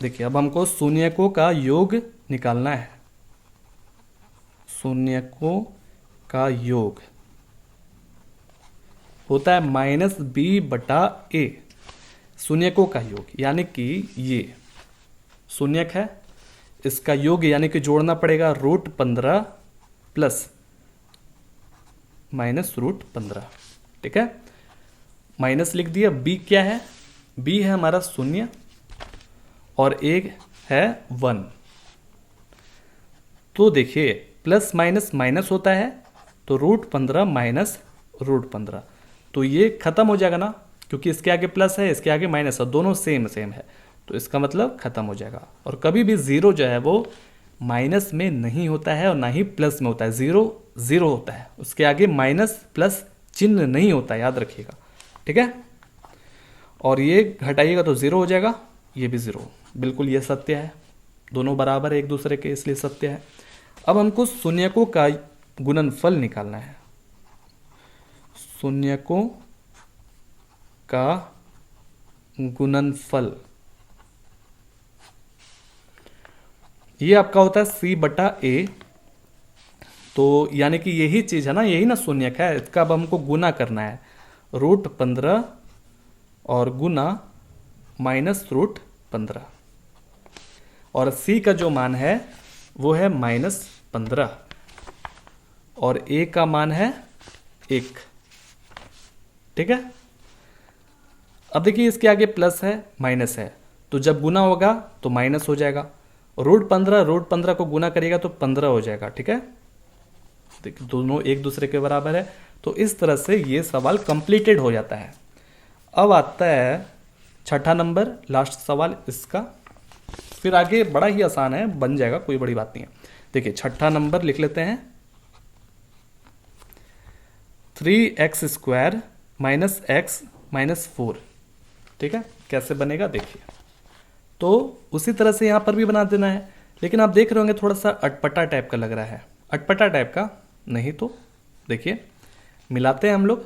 देखिए अब हमको शून्यकों का योग निकालना है। शून्यकों का योग होता है -B/A। शून्यकों का योग यानी कि ये शून्यक है, इसका योग यानी कि जोड़ना पड़ेगा √15 प्लस -√15। ठीक है, माइनस लिख दिया। B क्या है? B है हमारा शून्य और एक है 1। तो देखिए प्लस माइनस माइनस होता है, तो √15 माइनस √15, तो ये खत्म हो जाएगा ना, क्योंकि इसके आगे प्लस है, इसके आगे माइनस है, दोनों सेम सेम है, तो इसका मतलब खत्म हो जाएगा। और कभी भी जीरो जो है वो माइनस में नहीं होता है और ना ही प्लस में होता है। जीरो जीरो होता है, उसके आगे माइनस प्लस चिन्ह नहीं होता, याद रखिएगा। ठीक है, और ये घटाइएगा तो जीरो हो जाएगा, ये भी जीरो। बिल्कुल ये सत्य है, दोनों बराबर है एक दूसरे के, इसलिए सत्य है। अब हमको शून्यकों का गुणनफल निकालना है। शून्यकों का गुणनफल ये आपका होता है C/A। तो यानी कि यही चीज है ना, यही ना शून्यक है, इसका अब हमको गुना करना है। √15 और गुना -√15, और C का जो मान है वो है -15 और A का मान है 1। ठीक है, अब देखिए इसके आगे प्लस है माइनस है, तो जब गुना होगा तो माइनस हो जाएगा। √15 को गुना करिएगा तो 15 हो जाएगा। ठीक है, देखिए दोनों एक दूसरे के बराबर है, तो इस तरह से ये सवाल कंप्लीटेड हो जाता है। अब आता है छठा नंबर, लास्ट सवाल इसका, फिर आगे बड़ा ही आसान है, बन जाएगा, कोई बड़ी बात नहीं है। देखिए छठा नंबर लिख लेते हैं, 3x² - x - 4। ठीक है, कैसे बनेगा देखिए। तो उसी तरह से यहां पर भी बना देना है, लेकिन आप देख रहे होंगे थोड़ा सा अटपटा टाइप का लग रहा है। अटपटा टाइप का नहीं, तो देखिए मिलाते हैं हम लोग,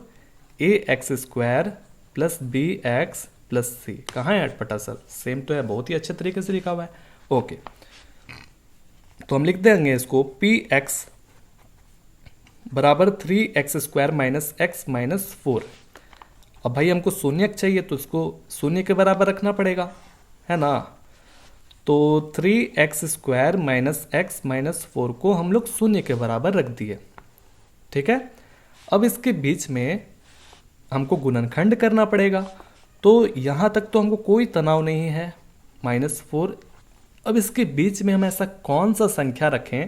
ax² + bx + c। कहाँ है अटपटा सर? सेम तो है, बहुत ही अच्छे तरीके से लिखा हुआ है। ओके, तो हम लिख देंगे इसको px बराबर 3x² - x - 4। अब भाई हमको शून्यक चाहिए, तो इसको शून्य के बराबर रखना पड़ेगा, है ना। तो 3x² - x - 4 को हम लोग शून्य के बराबर रख दिए। ठीक है, अब इसके बीच में हमको गुणनखंड करना पड़ेगा, तो यहाँ तक तो हमको कोई तनाव नहीं है, -4। अब इसके बीच में हम ऐसा कौन सा संख्या रखें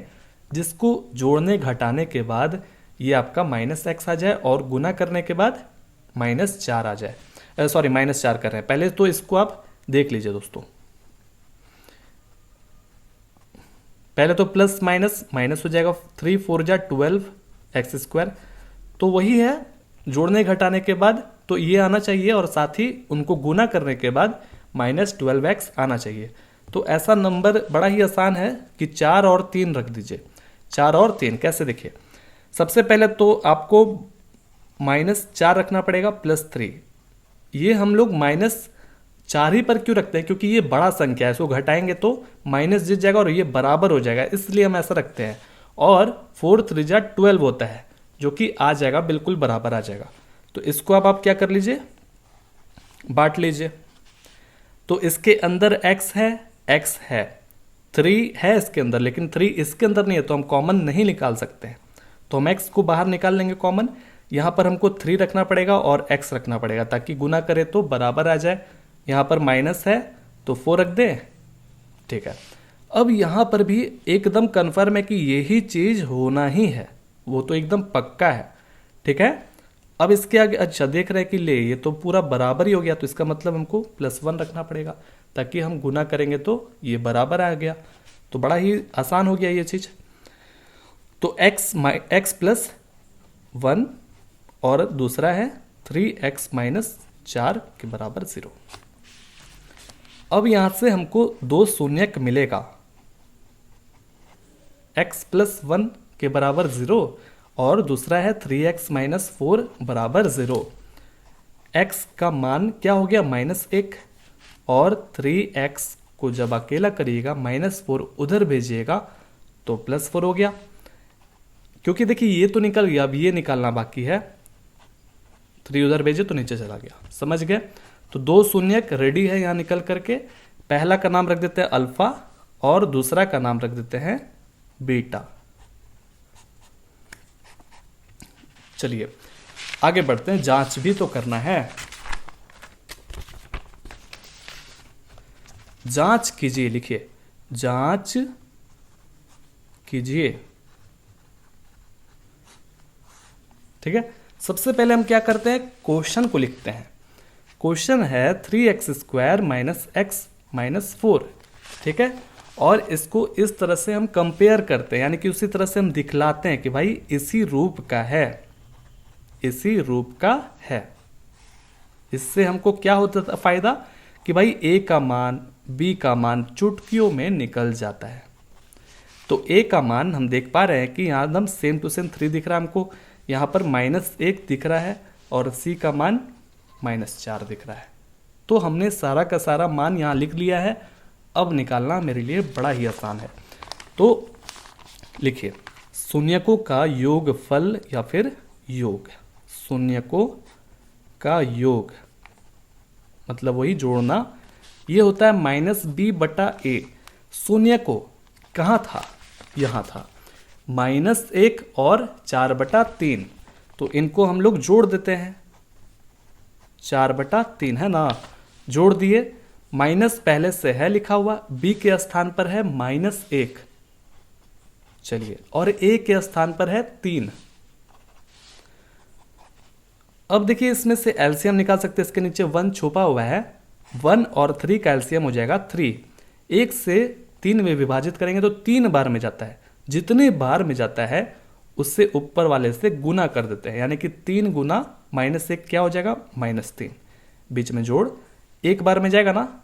जिसको जोड़ने घटाने के बाद ये आपका -x आ जाए और गुना करने के बाद -4 आ जाए। सॉरी, -4 कर रहे हैं, पहले तो इसको आप देख लीजिए दोस्तों। पहले तो प्लस माइनस माइनस हो जाएगा, 3 4 जा 12x², तो वही है जोड़ने घटाने के बाद तो ये आना चाहिए, और साथ ही उनको गुना करने के बाद -12x आना चाहिए। तो ऐसा नंबर बड़ा ही आसान है कि 4 और 3 रख दीजिए। 4 और 3 कैसे देखिए, सबसे पहले तो आपको -4 रखना पड़ेगा +3। ये हम लोग -4 ही पर क्यों रखते हैं? क्योंकि ये बड़ा संख्या है, इसको घटाएंगे तो माइनस जीत जाएगा और ये बराबर हो जाएगा, इसलिए हम ऐसा रखते हैं। और 4 3 जा 12 होता है, जो कि आ जाएगा, बिल्कुल बराबर आ जाएगा। तो इसको अब आप क्या कर लीजिए, बांट लीजिए। तो इसके अंदर x है, 3 है इसके अंदर, लेकिन 3 इसके अंदर नहीं है, तो हम कॉमन नहीं निकाल सकते हैं, तो हम x को बाहर निकाल लेंगे कॉमन। यहाँ पर हमको 3 रखना पड़ेगा और x रखना पड़ेगा, ताकि गुना करे तो बराबर आ जाए। यहाँ पर माइनस है तो 4 रख दें। ठीक है, अब यहाँ पर भी एकदम कन्फर्म है कि यही चीज होना ही है, वो तो एकदम पक्का है। ठीक है, अब इसके आगे अच्छा देख रहे हैं कि ले ये तो पूरा बराबर ही हो गया, तो इसका मतलब हमको +1 रखना पड़ेगा, ताकि हम गुना करेंगे तो ये बराबर आ गया। तो बड़ा ही आसान हो गया ये चीज। तो x + 1 और दूसरा है 3x माइनस 4 के बराबर 0। अब यहां से हमको दो शून्यक मिलेगा, x प्लस 1 के बराबर 0 और दूसरा है 3x माइनस 4 बराबर 0। x का मान क्या हो गया -1 और 3x को जब अकेला करिएगा -4 उधर भेजिएगा तो +4 हो गया। क्योंकि देखिए ये तो निकल गया, अब ये निकालना बाकी है। 3 उधर भेजे तो नीचे चला गया, समझ गए। तो दो शून्यक रेडी है यहाँ निकल करके। पहला का नाम रख देते हैं अल्फा और दूसरा का नाम रख देते हैं बीटा। चलिए आगे बढ़ते हैं, जांच भी तो करना है। जांच कीजिए, लिखिए जांच कीजिए। ठीक है, सबसे पहले हम क्या करते हैं, क्वेश्चन को लिखते हैं। क्वेश्चन है 3x² माइनस x माइनस 4। ठीक है, और इसको इस तरह से हम कंपेयर करते हैं, यानी कि उसी तरह से हम दिखलाते हैं कि भाई इसी रूप का है, इसी रूप का है। इससे हमको क्या होता था फायदा कि भाई a का मान b का मान चुटकियों में निकल जाता है। तो a का मान हम देख पा रहे हैं कि यहाँ एकदम सेम टू सेम 3 दिख रहा है हमको, यहाँ पर -1 दिख रहा है और c का मान -4 दिख रहा है। तो हमने सारा का सारा मान यहाँ लिख लिया है। अब निकालना मेरे लिए बड़ा ही आसान है। तो लिखिए शून्यकों का योगफल या फिर योग, शून्यकों का योग मतलब वही जोड़ना, ये होता है -b/a। शून्य को कहाँ था, यहाँ था, -1 और 4/3। तो इनको हम लोग जोड़ देते हैं, 4/3 है ना, जोड़ दिए। माइनस पहले से है लिखा हुआ, b के स्थान पर है -1, चलिए, और a के स्थान पर है 3। अब देखिए इसमें से एलसीएम निकाल सकते हैं, इसके नीचे 1 छुपा हुआ है, 1 और 3 का एलसीएम हो जाएगा 3। 1 से 3 में विभाजित करेंगे तो 3 बार में जाता है, जितने बार में जाता है उससे ऊपर वाले से गुना कर देते हैं, यानी कि 3 गुना -1 क्या हो जाएगा -3, बीच में जोड़, एक बार में जाएगा ना,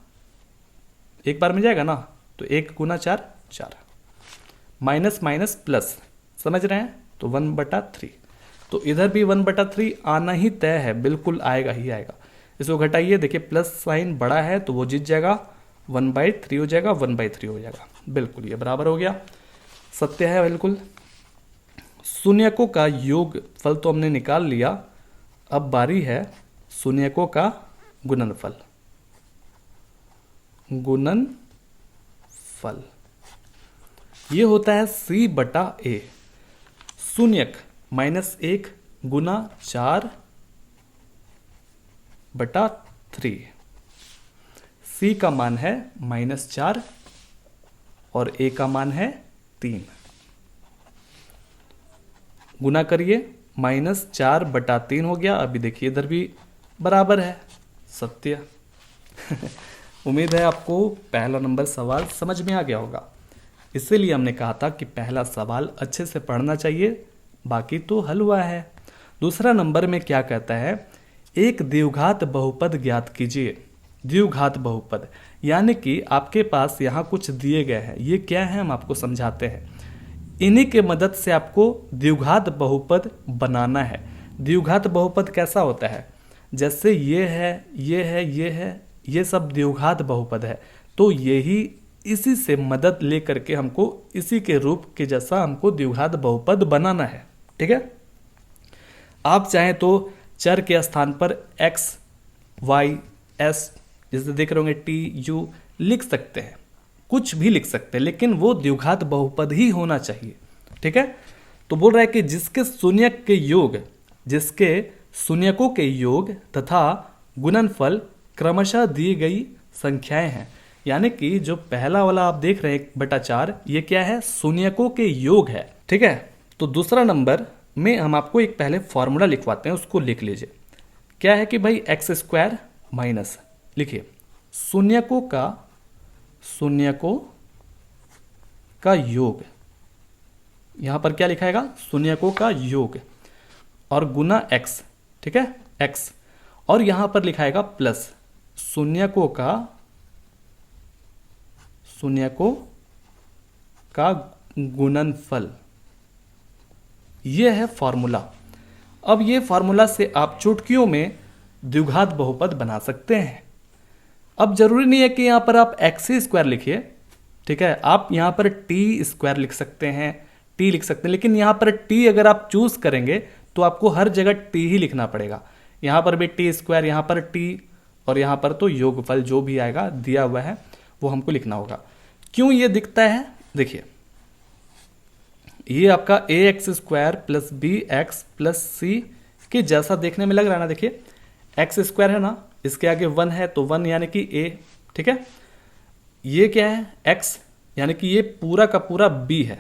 एक बार में जाएगा ना, तो 1 गुना 4 4, माइनस माइनस प्लस, समझ रहे हैं, तो 1/3। तो इधर भी 1/3 आना ही तय है, बिल्कुल आएगा ही आएगा। इसको घटाइए, देखिए प्लस साइन बड़ा है तो वो जीत जाएगा, 1/3 हो जाएगा, 1/3 हो जाएगा, बिल्कुल ये बराबर हो गया, सत्य है बिल्कुल। शून्यकों का योग फल तो हमने निकाल लिया, अब बारी है शून्यकों का गुणनफल। गुणनफल ये होता है c/a। शून्यक -1 गुना 4/3। c का मान है -4 और a का मान है 3। गुना करिए, -4/3 हो गया। अभी देखिए इधर भी बराबर है, सत्य। उम्मीद है आपको पहला नंबर सवाल समझ में आ गया होगा। इसीलिए हमने कहा था कि पहला सवाल अच्छे से पढ़ना चाहिए, बाकी तो हल हुआ है। दूसरा नंबर में क्या कहता है, एक द्विघात बहुपद ज्ञात कीजिए। द्विघात बहुपद यानी कि आपके पास यहाँ कुछ दिए गए हैं, ये क्या है हम आपको समझाते हैं। इन्हीं के मदद से आपको द्विघात बहुपद बनाना है। द्विघात बहुपद कैसा होता है, जैसे ये है, ये है, ये है, ये सब द्विघात बहुपद है। तो यही इसी से मदद लेकर के हमको इसी के रूप के जैसा हमको द्विघात बहुपद बनाना है। ठीक है, आप चाहें तो चर के स्थान पर x, y, s जैसे देख रहे होंगे t, u लिख सकते हैं, कुछ भी लिख सकते हैं, लेकिन वो द्विघात बहुपद ही होना चाहिए। ठीक है, तो बोल रहा है कि जिसके शून्यक के योग, जिसके शून्यकों के योग तथा गुणनफल क्रमशः दी गई संख्याएं हैं। यानी कि जो पहला वाला आप देख रहे हैं 1/4, ये क्या है, शून्यकों के योग है। ठीक है, तो दूसरा नंबर में हम आपको एक पहले फॉर्मूला लिखवाते हैं, उसको लिख लीजिए। क्या है कि भाई x² माइनस, लिखिए शून्यकों का योग, यहां पर क्या लिखाएगा, शून्यकों का योग, और गुना x, ठीक है, x, और यहां पर लिखाएगा प्लस शून्यकों का गुणनफल। यह है फॉर्मूला। अब ये फॉर्मूला से आप चुटकियों में द्विघात बहुपद बना सकते हैं। अब जरूरी नहीं है कि यहां पर आप एक्स स्क्वायर लिखिए, ठीक है, आप यहां पर टी स्क्वायर लिख सकते हैं, टी लिख सकते हैं, लेकिन यहां पर टी अगर आप चूज करेंगे तो आपको हर जगह टी ही लिखना पड़ेगा। यहां पर भी टी स्क्वायर, यहां पर टी, और यहां पर तो योगफल जो भी आएगा दिया हुआ है वो हमको लिखना होगा। क्यों ये दिखता है, देखिए ये आपका a x square plus b x plus c के जैसा देखने में लग रहा है ना। देखिए एक्स स्क्वायर है ना, इसके आगे 1 है तो 1 यानी कि ए, ठीक है। ये क्या है, एक्स, यानी कि ये पूरा का पूरा बी है,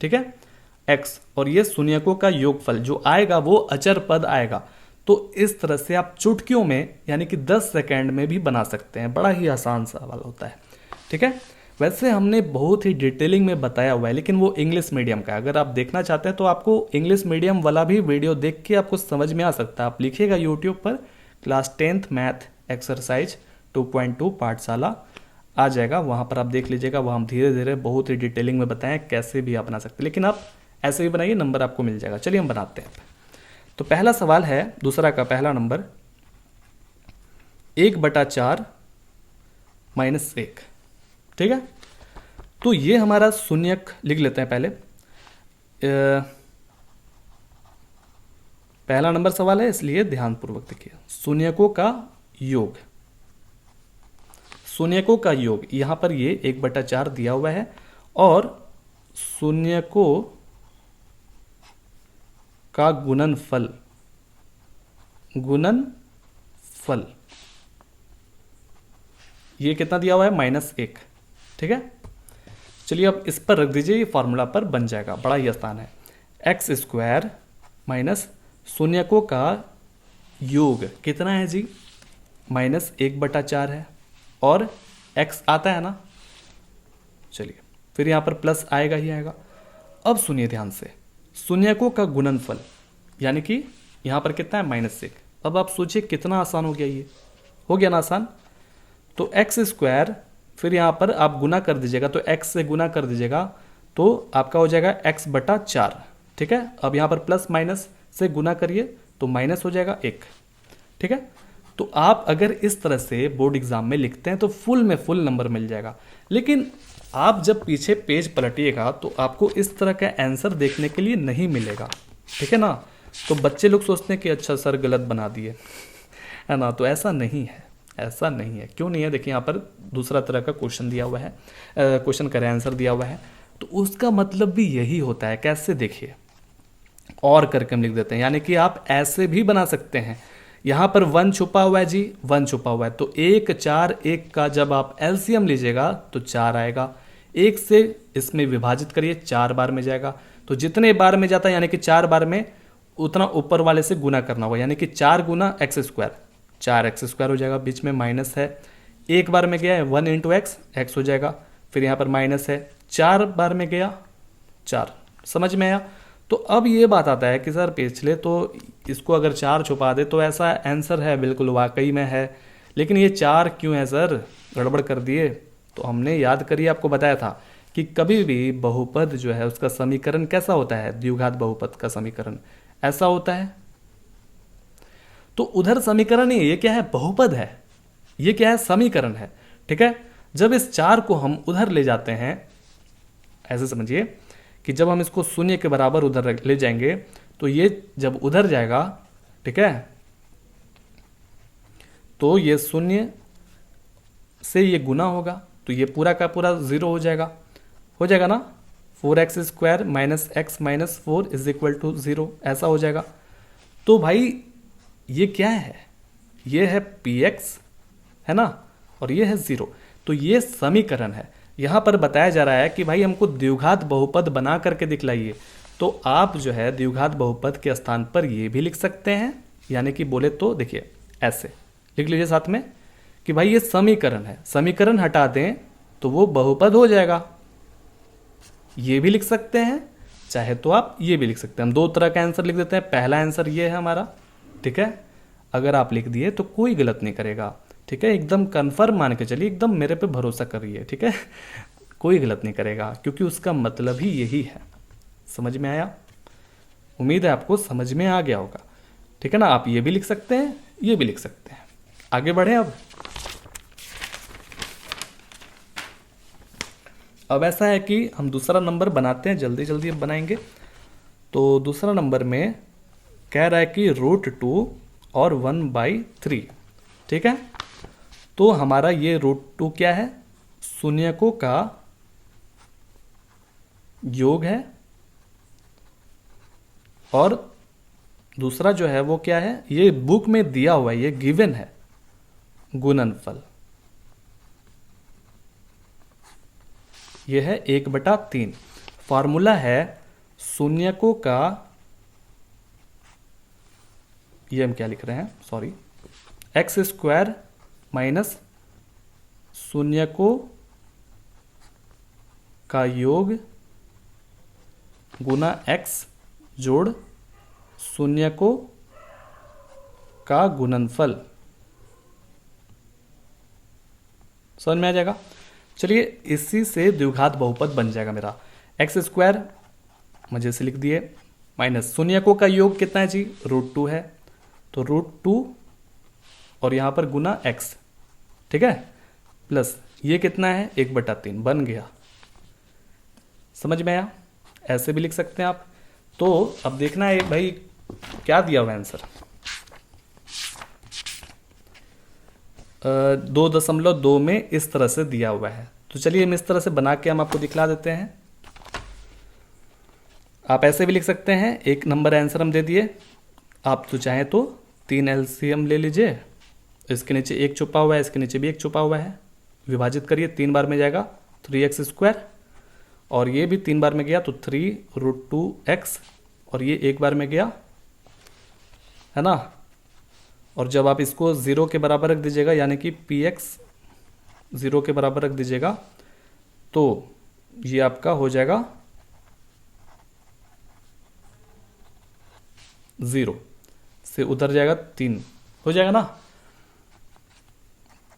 ठीक है, एक्स, और ये शून्यकों का योगफल जो आएगा वो अचर पद आएगा। तो इस तरह से आप चुटकियों में यानी कि 10 सेकेंड में भी बना सकते हैं। बड़ा ही आसान सवाल होता है, ठीक है। वैसे हमने बहुत ही डिटेलिंग में बताया हुआ है, लेकिन वो इंग्लिश मीडियम का है। अगर आप देखना चाहते हैं तो आपको इंग्लिश मीडियम वाला भी वीडियो देख के आपको समझ में आ सकता है। आप लिखिएगा यूट्यूब पर क्लास 10th मैथ एक्सरसाइज 2.2 पाठशाला, आ जाएगा, वहाँ पर आप देख लीजिएगा। वहाँ हम धीरे धीरे बहुत ही डिटेलिंग में बताएं कैसे भी आप बना सकते हैं, लेकिन आप ऐसे भी बनाइए, नंबर आपको मिल जाएगा। चलिए हम बनाते हैं। तो पहला सवाल है दूसरा का पहला नंबर 1/4 माइनस 1, ठीक है। तो ये हमारा शून्यक लिख लेते हैं पहले। पहला नंबर सवाल है इसलिए ध्यानपूर्वक देखिए। शून्यकों का योग, शून्यकों का योग, यहां पर ये 1/4 दिया हुआ है, और शून्यकों का गुणनफल, ये कितना दिया हुआ है, -1, ठीक है। चलिए अब इस पर रख दीजिए, ये फॉर्मूला पर बन जाएगा, बड़ा ही आसान है। एक्स स्क्वायर माइनस शून्यकों का योग कितना है जी, -1/4 है, और x आता है ना, चलिए फिर यहाँ पर प्लस आएगा ही आएगा। अब सुनिए ध्यान से, शून्यकों का गुणनफल यानी कि यहाँ पर कितना है, -1। अब आप सोचिए कितना आसान हो गया, ये हो गया ना आसान। तो एक्स स्क्वायर, फिर यहाँ पर आप गुना कर दीजिएगा, तो x से गुना कर दीजिएगा तो आपका हो जाएगा x/4, ठीक है। अब यहाँ पर प्लस माइनस से गुना करिए तो माइनस हो जाएगा 1, ठीक है। तो आप अगर इस तरह से बोर्ड एग्जाम में लिखते हैं तो फुल में फुल नंबर मिल जाएगा, लेकिन आप जब पीछे पेज पलटिएगा तो आपको इस तरह का आंसर देखने के लिए नहीं मिलेगा, ठीक है ना। तो बच्चे लोग सोचते हैं कि अच्छा सर गलत बना दिए, है ना, तो ऐसा नहीं है, ऐसा नहीं है। क्यों नहीं है, देखिए यहाँ पर दूसरा तरह का क्वेश्चन दिया हुआ है, क्वेश्चन का आंसर दिया हुआ है, तो उसका मतलब भी यही होता है। कैसे, देखिए और करके हम लिख देते हैं, यानी कि आप ऐसे भी बना सकते हैं। यहाँ पर 1 छुपा हुआ है जी, 1 छुपा हुआ है, तो 1 4 1 का जब आप एलसीएम लीजिएगा तो 4 आएगा। 1 से इसमें विभाजित करिए, 4 बार में जाएगा, तो जितने बार में जाता है यानी कि 4 बार में उतना ऊपर वाले से गुना करना होगा, यानी कि 4 गुना x स्क्वायर, 4x स्क्वायर हो जाएगा, बीच में माइनस है, 1 बार में गया है 1 × x हो जाएगा, फिर यहाँ पर माइनस है, 4 बार में गया 4, समझ में आया। तो अब ये बात आता है कि सर पिछले तो इसको अगर 4 छुपा दे तो ऐसा आंसर है, बिल्कुल वाकई में है, लेकिन ये 4 क्यों है सर, गड़बड़ कर दिए। तो हमने याद करिए, आपको बताया था कि कभी भी बहुपद जो है उसका समीकरण कैसा होता है, द्विघात बहुपद का समीकरण ऐसा होता है। तो उधर समीकरण ही, ये क्या है, बहुपद है, ये क्या है, समीकरण है, ठीक है। जब इस 4 को हम उधर ले जाते हैं, ऐसे समझिए कि जब हम इसको शून्य के बराबर उधर ले जाएंगे तो ये जब उधर जाएगा, ठीक है, तो ये शून्य से ये गुना होगा तो ये पूरा का पूरा 0 हो जाएगा ना। 4x square minus x minus 4 is equal to 0, ऐसा हो जाएगा। तो भाई ये क्या है, ये है px, है ना, और ये है 0, तो ये समीकरण है। यहाँ पर बताया जा रहा है कि भाई हमको द्विघात बहुपद बना करके दिखलाइए, तो आप जो है द्विघात बहुपद के स्थान पर ये भी लिख सकते हैं, यानी कि बोले तो देखिए ऐसे लिख लीजिए साथ में कि भाई ये समीकरण है, समीकरण हटा दें तो वो बहुपद हो जाएगा, ये भी लिख सकते हैं। चाहे तो आप ये भी लिख सकते हैं। हम दो तरह का आंसर लिख देते हैं। पहला आंसर ये है हमारा, ठीक है, अगर आप लिख दिए तो कोई गलत नहीं करेगा, ठीक है, एकदम कन्फर्म मान के चलिए, एकदम मेरे पे भरोसा करिए, ठीक है, कोई गलत नहीं करेगा क्योंकि उसका मतलब ही यही है। समझ में आया? उम्मीद है आपको समझ में आ गया होगा, ठीक है ना। आप ये भी लिख सकते हैं, ये भी लिख सकते हैं। आगे बढ़े अब ऐसा है कि हम दूसरा नंबर बनाते हैं, जल्दी जल्दी अब बनाएंगे। तो दूसरा नंबर में कह रहा है कि √2 और 1/3, ठीक है। तो हमारा ये √2 क्या है? शून्यकों का योग है, और दूसरा जो है वो क्या है, ये बुक में दिया हुआ है, ये गिवन है, गुणनफल। ये है 1/3। फॉर्मूला है शून्यकों का, ये हम क्या लिख रहे हैं, सॉरी, x² माइनस शून्यकों का योग गुना x जोड़ शून्यकों का गुणनफल। समझ में आ जाएगा? चलिए, इसी से द्विघात बहुपद बन जाएगा मेरा। x² मुझे से लिख दिए, माइनस शून्यकों का योग कितना है जी, √2 है, तो √2 और यहां पर गुना x, ठीक है, प्लस ये कितना है, 1/3 बन गया। समझ में आया? ऐसे भी लिख सकते हैं आप। तो अब देखना है भाई क्या दिया हुआ आंसर, 2.2 में इस तरह से दिया हुआ है। तो चलिए हम इस तरह से बना के हम आपको दिखला देते हैं। आप ऐसे भी लिख सकते हैं, एक नंबर आंसर हम दे दिए, आप तो चाहें तो 3 LCM ले लीजिए, इसके नीचे एक छुपा हुआ है, इसके नीचे भी एक छुपा हुआ है, विभाजित करिए, 3 बार में जाएगा 3x², और ये भी 3 बार में गया तो 3√2x, और ये एक बार में गया, है ना। और जब आप इसको 0 के बराबर रख दीजिएगा, यानी कि px 0 के बराबर रख दीजिएगा, तो ये आपका हो जाएगा 0 से उधर जाएगा 3, हो जाएगा ना,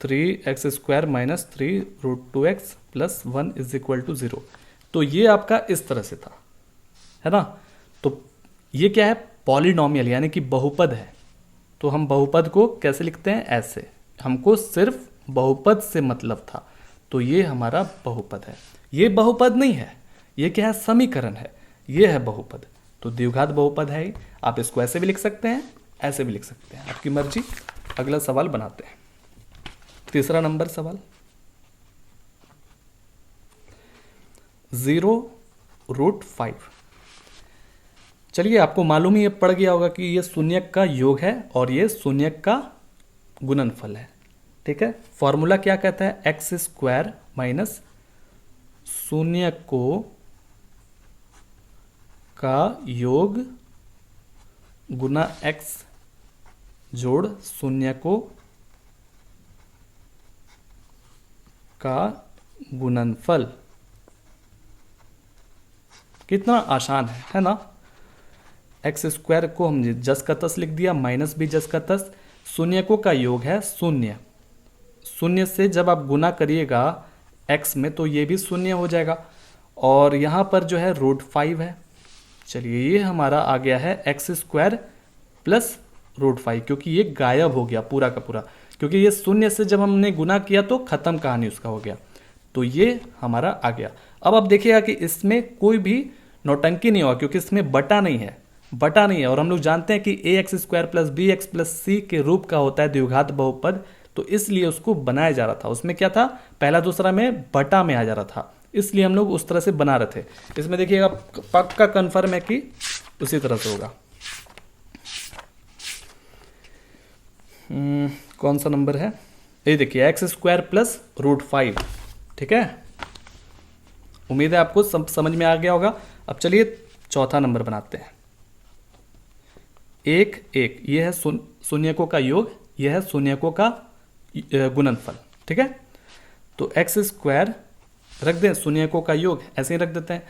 3x² माइनस 3√2x प्लस 1 = 0। तो ये आपका इस तरह से था, है ना। तो ये क्या है, पॉलिनोमियल, यानी कि बहुपद है। तो हम बहुपद को कैसे लिखते हैं, ऐसे, हमको सिर्फ बहुपद से मतलब था, तो ये हमारा बहुपद है। ये बहुपद नहीं है, ये क्या है, समीकरण है, ये है बहुपद। तो द्विघात बहुपद है। आप इसको ऐसे भी लिख सकते हैं, ऐसे भी लिख सकते हैं, आपकी मर्जी। अगला सवाल बनाते हैं, तीसरा नंबर सवाल, 0√5। चलिए, आपको मालूम ही पड़ गया होगा कि ये शून्यक का योग है और ये शून्यक का गुणनफल है, ठीक है। फॉर्मूला क्या कहता है, x² माइनस शून्यकों का योग गुना x जोड़ शून्यकों का गुणनफल। कितना आसान है ना। x² को हम जस का तस लिख दिया, माइनस भी जस का तस, शून्यकों का योग है शून्य, शून्य से जब आप गुना करिएगा x में तो ये भी शून्य हो जाएगा, और यहाँ पर जो है √5 है। चलिए, ये हमारा आ गया है x² प्लस √5, क्योंकि ये गायब हो गया पूरा का पूरा, क्योंकि ये शून्य से जब हमने गुना किया तो खत्म कहानी उसका हो गया। तो ये हमारा आ गया। अब आप देखिएगा कि इसमें कोई भी नौटंकी नहीं होगा, क्योंकि इसमें बटा नहीं है, बटा नहीं है, और हम लोग जानते हैं कि ax² plus bx plus c के रूप का होता है द्विघात बहुपद, तो इसलिए उसको बनाया जा रहा था। उसमें क्या था, पहला दूसरा में बटा में आ जा रहा था, इसलिए हम लोग उस तरह से बना रहे थे। इसमें देखिएगा पक्का कन्फर्म है कि उसी तरह से होगा। कौन सा नंबर है, ये देखिए x² प्लस √5, ठीक है। उम्मीद है आपको समझ में आ गया होगा। अब चलिए चौथा नंबर बनाते हैं, 1 ये है शून्यकों का योग, यह है शून्यकों का गुणनफल, ठीक है। तो x² रख दें, शून्यकों का योग ऐसे ही रख देते हैं।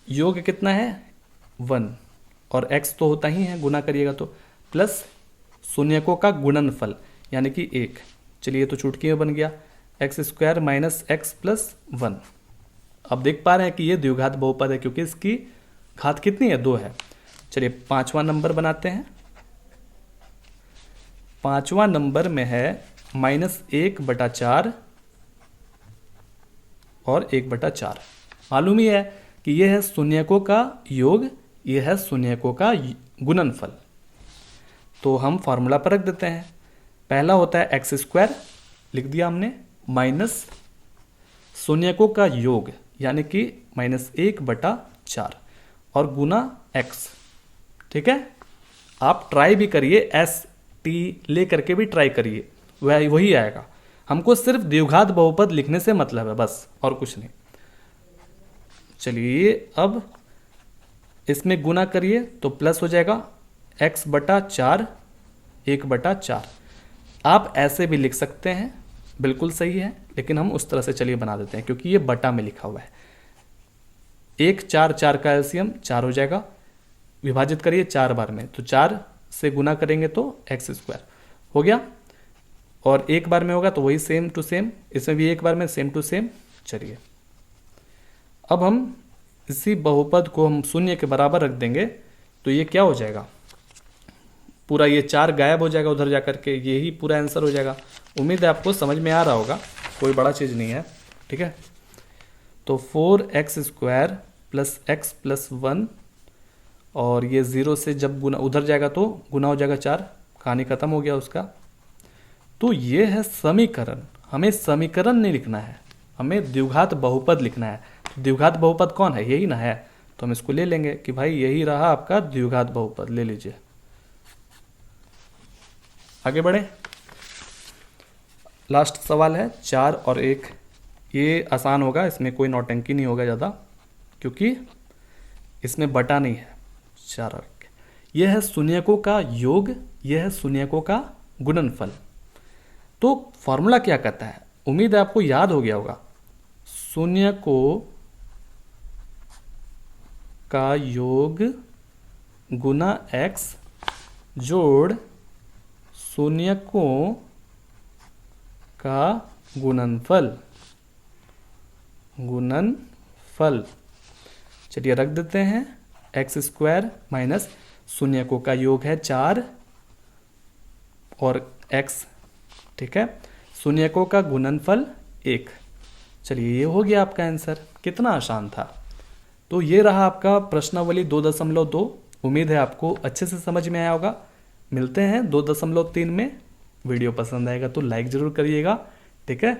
योग कितना है, 1 और x तो होता ही है, गुना करिएगा तो, प्लस शून्यकों का गुणनफल यानी कि 1। चलिए ये तो चुटकी में बन गया, x square minus x plus 1। अब देख पा रहे हैं कि ये द्विघात बहुपद है क्योंकि इसकी घात कितनी है, 2 है। चलिए 5वां नंबर बनाते हैं। 5वां नंबर में है -1/4 और 1/4। मालूम ही है कि यह है शून्यकों का योग, यह है शून्यकों का गुणनफल। तो हम फॉर्मूला पर रख देते हैं। पहला होता है एक्स स्क्वायर, लिख दिया हमने, माइनस शून्यकों का योग यानी कि -1/4 और गुना x। ठीक है, आप ट्राई भी करिए, एस टी ले करके भी ट्राई करिए, वही आएगा। हमको सिर्फ द्विघात बहुपद लिखने से मतलब है बस, और कुछ नहीं। चलिए अब इसमें गुना करिए तो प्लस हो जाएगा x/4 1/4। आप ऐसे भी लिख सकते हैं, बिल्कुल सही है, लेकिन हम उस तरह से चलिए बना देते हैं क्योंकि ये बटा में लिखा हुआ है। 1 4 4 का एलसीएम 4 हो जाएगा, विभाजित करिए 4 बार में तो 4 से गुना करेंगे तो एक्स स्क्वायर हो गया, और एक बार में होगा तो वही सेम टू सेम, इसमें भी एक बार में सेम टू सेम। चलिए अब हम इसी बहुपद को हम शून्य के बराबर रख देंगे तो ये क्या हो जाएगा, पूरा ये 4 गायब हो जाएगा उधर जाकर के, यही पूरा आंसर हो जाएगा। उम्मीद है आपको समझ में आ रहा होगा, कोई बड़ा चीज़ नहीं है। ठीक है, तो 4x² प्लस x प्लस 1, और ये 0 से जब गुना उधर जाएगा तो गुना हो जाएगा 4, कहानी खत्म हो गया उसका। तो ये है समीकरण। हमें समीकरण नहीं लिखना है, हमें द्विघात बहुपद लिखना है। तो द्विघात बहुपद कौन है, यही ना है, तो हम इसको ले लेंगे कि भाई यही रहा आपका द्विघात बहुपद, ले लीजिए। आगे बढ़े, लास्ट सवाल है 4 और 1। ये आसान होगा, इसमें कोई नौटंकी नहीं होगा ज़्यादा क्योंकि इसमें बटा नहीं है। 4 और 1, यह है शून्यकों का योग, यह है शून्यकों का गुणनफल। तो फॉर्मूला क्या कहता है, उम्मीद है आपको याद हो गया होगा। शून्यकों का योग गुना x जोड़ शून्यकों का गुणनफल, गुणनफल। चलिए रख देते हैं, x² माइनस शून्यकों का योग है 4 और x, ठीक है, शून्यकों का गुणनफल 1। चलिए ये हो गया आपका आंसर, कितना आसान था। तो ये रहा आपका प्रश्नावली 2.2। उम्मीद है आपको अच्छे से समझ में आया होगा। मिलते हैं 2.3 में। वीडियो पसंद आएगा तो लाइक ज़रूर करिएगा, ठीक है।